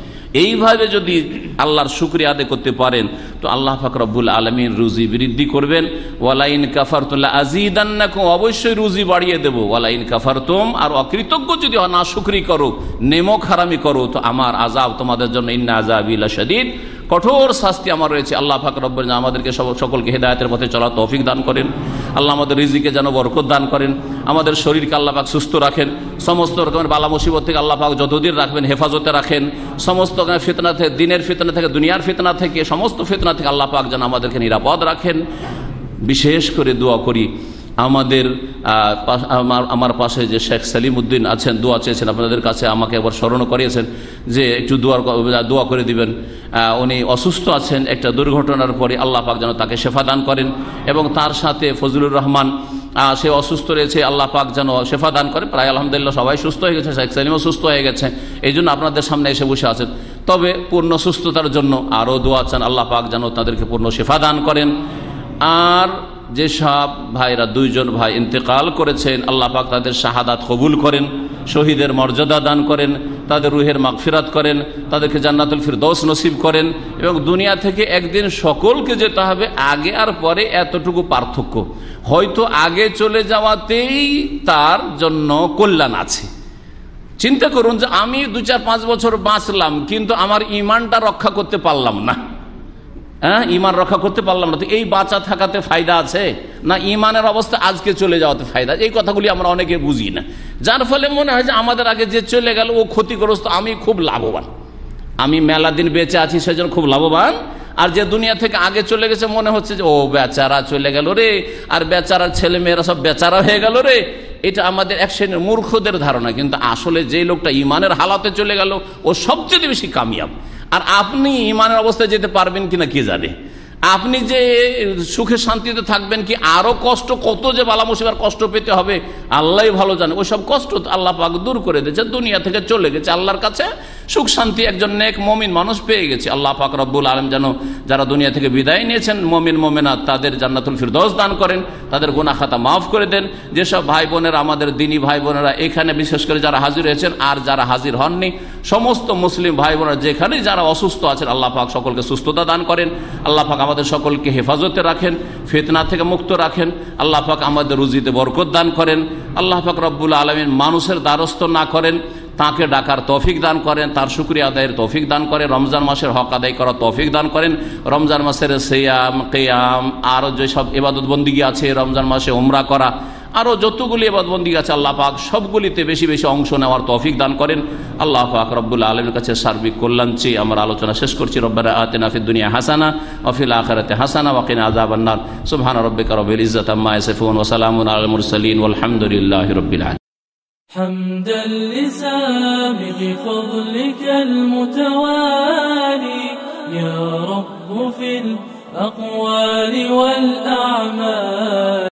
এইভাবে যদি আল্লাহর শুকরিয়া আদায় করতে পারেন তো আল্লাহ পাক রব্বুল আলামিন রুজি বৃদ্ধি করবেন। ওয়ালা ইন কাফারতুম লা আযীদান্নাকুম, অবশ্যই রুজি বাড়িয়ে দেব। ওয়ালা ইন কাফারতুম, আর অকৃতজ্ঞ যদি না শুকরি করো, নেমক হারামি করো, তো আমার আযাব তোমাদের জন্য ইন্না আযাবি লাশাদীদ, কঠোর শাস্তি আমার রয়েছে। আল্লাহ পাক রব্বুল আলামিন আমাদেরকে সকলকে হেদায়েতের পথে চলার তৌফিক দান করেন। আল্লাহ আমাদের রিজিকে যেন বরকত দান করেন, আমাদের শরীরকে আল্লাহ পাক সুস্থ রাখেন, সমস্ত রকমের বালা মুসিবত থেকে আল্লাহ পাক যতদিন রাখবেন হেফাজতে রাখেন, সমস্ত ফিতনা থেকে, দিনের ফিতনা থেকে, দুনিয়ার ফিতনা থেকে, সমস্ত ফিতনা থেকে আল্লাহ পাক যেন আমাদেরকে নিরাপদ রাখেন। বিশেষ করে দোয়া করি আমাদের আমার পাশে যে শেখ সালিম উদ্দিন আছেন, দোয়া চেয়েছেন আপনাদের কাছে, আমাকে একবার স্মরণ করিয়েছেন যে একটু দোয়া করে দিবেন। উনি অসুস্থ আছেন একটা দুর্ঘটনার পরে, আল্লাহ পাক যেন তাকে শেফা দান করেন, এবং তার সাথে ফজলুর রহমান, সে অসুস্থ রয়েছে, আল্লাহ পাক যেন শেফা দান করেন। প্রায় আলহামদুলিল্লাহ সবাই সুস্থ হয়ে গেছে, শেখ সালিমও সুস্থ হয়ে গেছে, এই জন্য আপনাদের সামনে এসে বসে আছেন। তবে পূর্ণ সুস্থতার জন্য আরও দোয়া চান, আল্লাহ পাক যেন তাদেরকে পূর্ণ শেফা দান করেন। আর যেসব ভাইরা 2 জন ভাই ইন্তেকাল করেছেন, আল্লাহ পাক তাদের শাহাদাত কবুল করেন, শহীদের মর্যাদা দান করেন, তাদের রুহের মাগফিরাত করেন, তাদেরকে জান্নাতুল ফিরদৌস নসিব করেন। এবং দুনিয়া থেকে একদিন সকলকে যেতে হবে, আগে আর পরে এতটুকু পার্থক্য, হয়তো আগে চলে যাওয়াতেই তার জন্য কল্যাণ আছে। চিন্তা করুন যে আমি 2-4-5 বছর বাঁচলাম, কিন্তু আমার ঈমানটা রক্ষা করতে পারলাম না, ঈমান রক্ষা করতে পারলাম না, তো এই বাঁচা থাকাতে ফায়দা আছে না ঈমানের অবস্থা আজকে চলে যাওয়াতে ফায়দা? এই কথাগুলি আমরা অনেকে বুঝি না, যার ফলে মনে হয় যে আমাদের আগে যে চলে গেল ও ক্ষতিগ্রস্ত, আমি খুব লাভবান, আমি মেলা দিন বেঁচে আছি সেজন্য খুব লাভবান। আর যে দুনিয়া থেকে আগে চলে গেছে মনে হচ্ছে যে ও বেচারা চলে গেল রে, আর বেচারার ছেলে মেয়েরা সব বেচারা হয়ে গেল রে। এটা আমাদের এক শ্রেণীর মূর্খদের ধারণা, কিন্তু আসলে যে লোকটা ঈমানের হালাতে চলে গেল ও সবচেয়ে বেশি কামিয়াব। আর আপনি ঈমানের অবস্থায় যেতে পারবেন কিনা কে জানে, আপনি যে সুখে শান্তিতে থাকবেন কি, আরো কষ্ট, কত যে বালা মুসিবার কষ্ট পেতে হবে আল্লাহই ভালো জানে। ওই সব কষ্ট আল্লাহ পাক দূর করে দিয়েছে, দুনিয়া থেকে চলে গেছে, আল্লাহর কাছে সুখ শান্তি একজন নেক মুমিন মানুষ পেয়ে গেছে। আল্লাহ পাক রব্বুল আলামিন যেন যারা দুনিয়া থেকে বিদায় নিয়েছেন মুমিন মুমিনাত, তাদের জান্নাতুল ফিরদৌস দান করেন, তাদের গুনাহ খাতা মাফ করে দেন। যেসব ভাই বোনেরা, আমাদের দিনী ভাই বোনেরা এখানে বিশেষ করে যারা হাজির হয়েছেন আর যারা হাজির হননি, সমস্ত মুসলিম ভাই বোনেরা যেখানে যারা অসুস্থ আছেন, আল্লাহ পাক সকলকে সুস্থতা দান করেন। আল্লাহ পাক আমাদের সকলকে হেফাজতে রাখেন, ফিতনা থেকে মুক্ত রাখেন। আল্লাহ পাক আমাদের রুজিতে বরকত দান করেন। আল্লাহ পাক রব্বুল আলামিন মানুষের দ্বারস্থ না করেন, তাকে ডাকার তৌফিক দান করেন, তার শুকরিয়া আদায়ের তৌফিক দান করেন, রমজান মাসের হক আদায় করার তৌফিক দান করেন। রমজান মাসের সিয়াম, কিয়াম, আরও যেসব ইবাদত বন্দিগি আছে, রমজান মাসে উমরা করা, আরও যতগুলি ইবাদত বন্দিগি আছে, আল্লাহ পাক সবগুলিতে বেশি বেশি অংশ নেওয়ার তৌফিক দান করেন। আল্লাহ পাক রব্বুল আলামিনের কাছে সার্বিক কল্যাণ চেয়ে আমার আলোচনা শেষ করছি। রব্বানা আতিনা ফিদ দুনিয়া হাসানা ওয়া ফিল আখিরাতি হাসানা ওয়া কিনা আযাবান নার। সুবহানা রাব্বিকা রাব্বিল ইজ্জাতি আম্মা ইয়াসিফুন ওয়া সালামুন আলাল মুরসালিন ওয়াল হামদুলিল্লাহি রাব্বিল আলামিন। حمدا لسابق فضلك المتوالي يا رب في الأقوال والأعمال.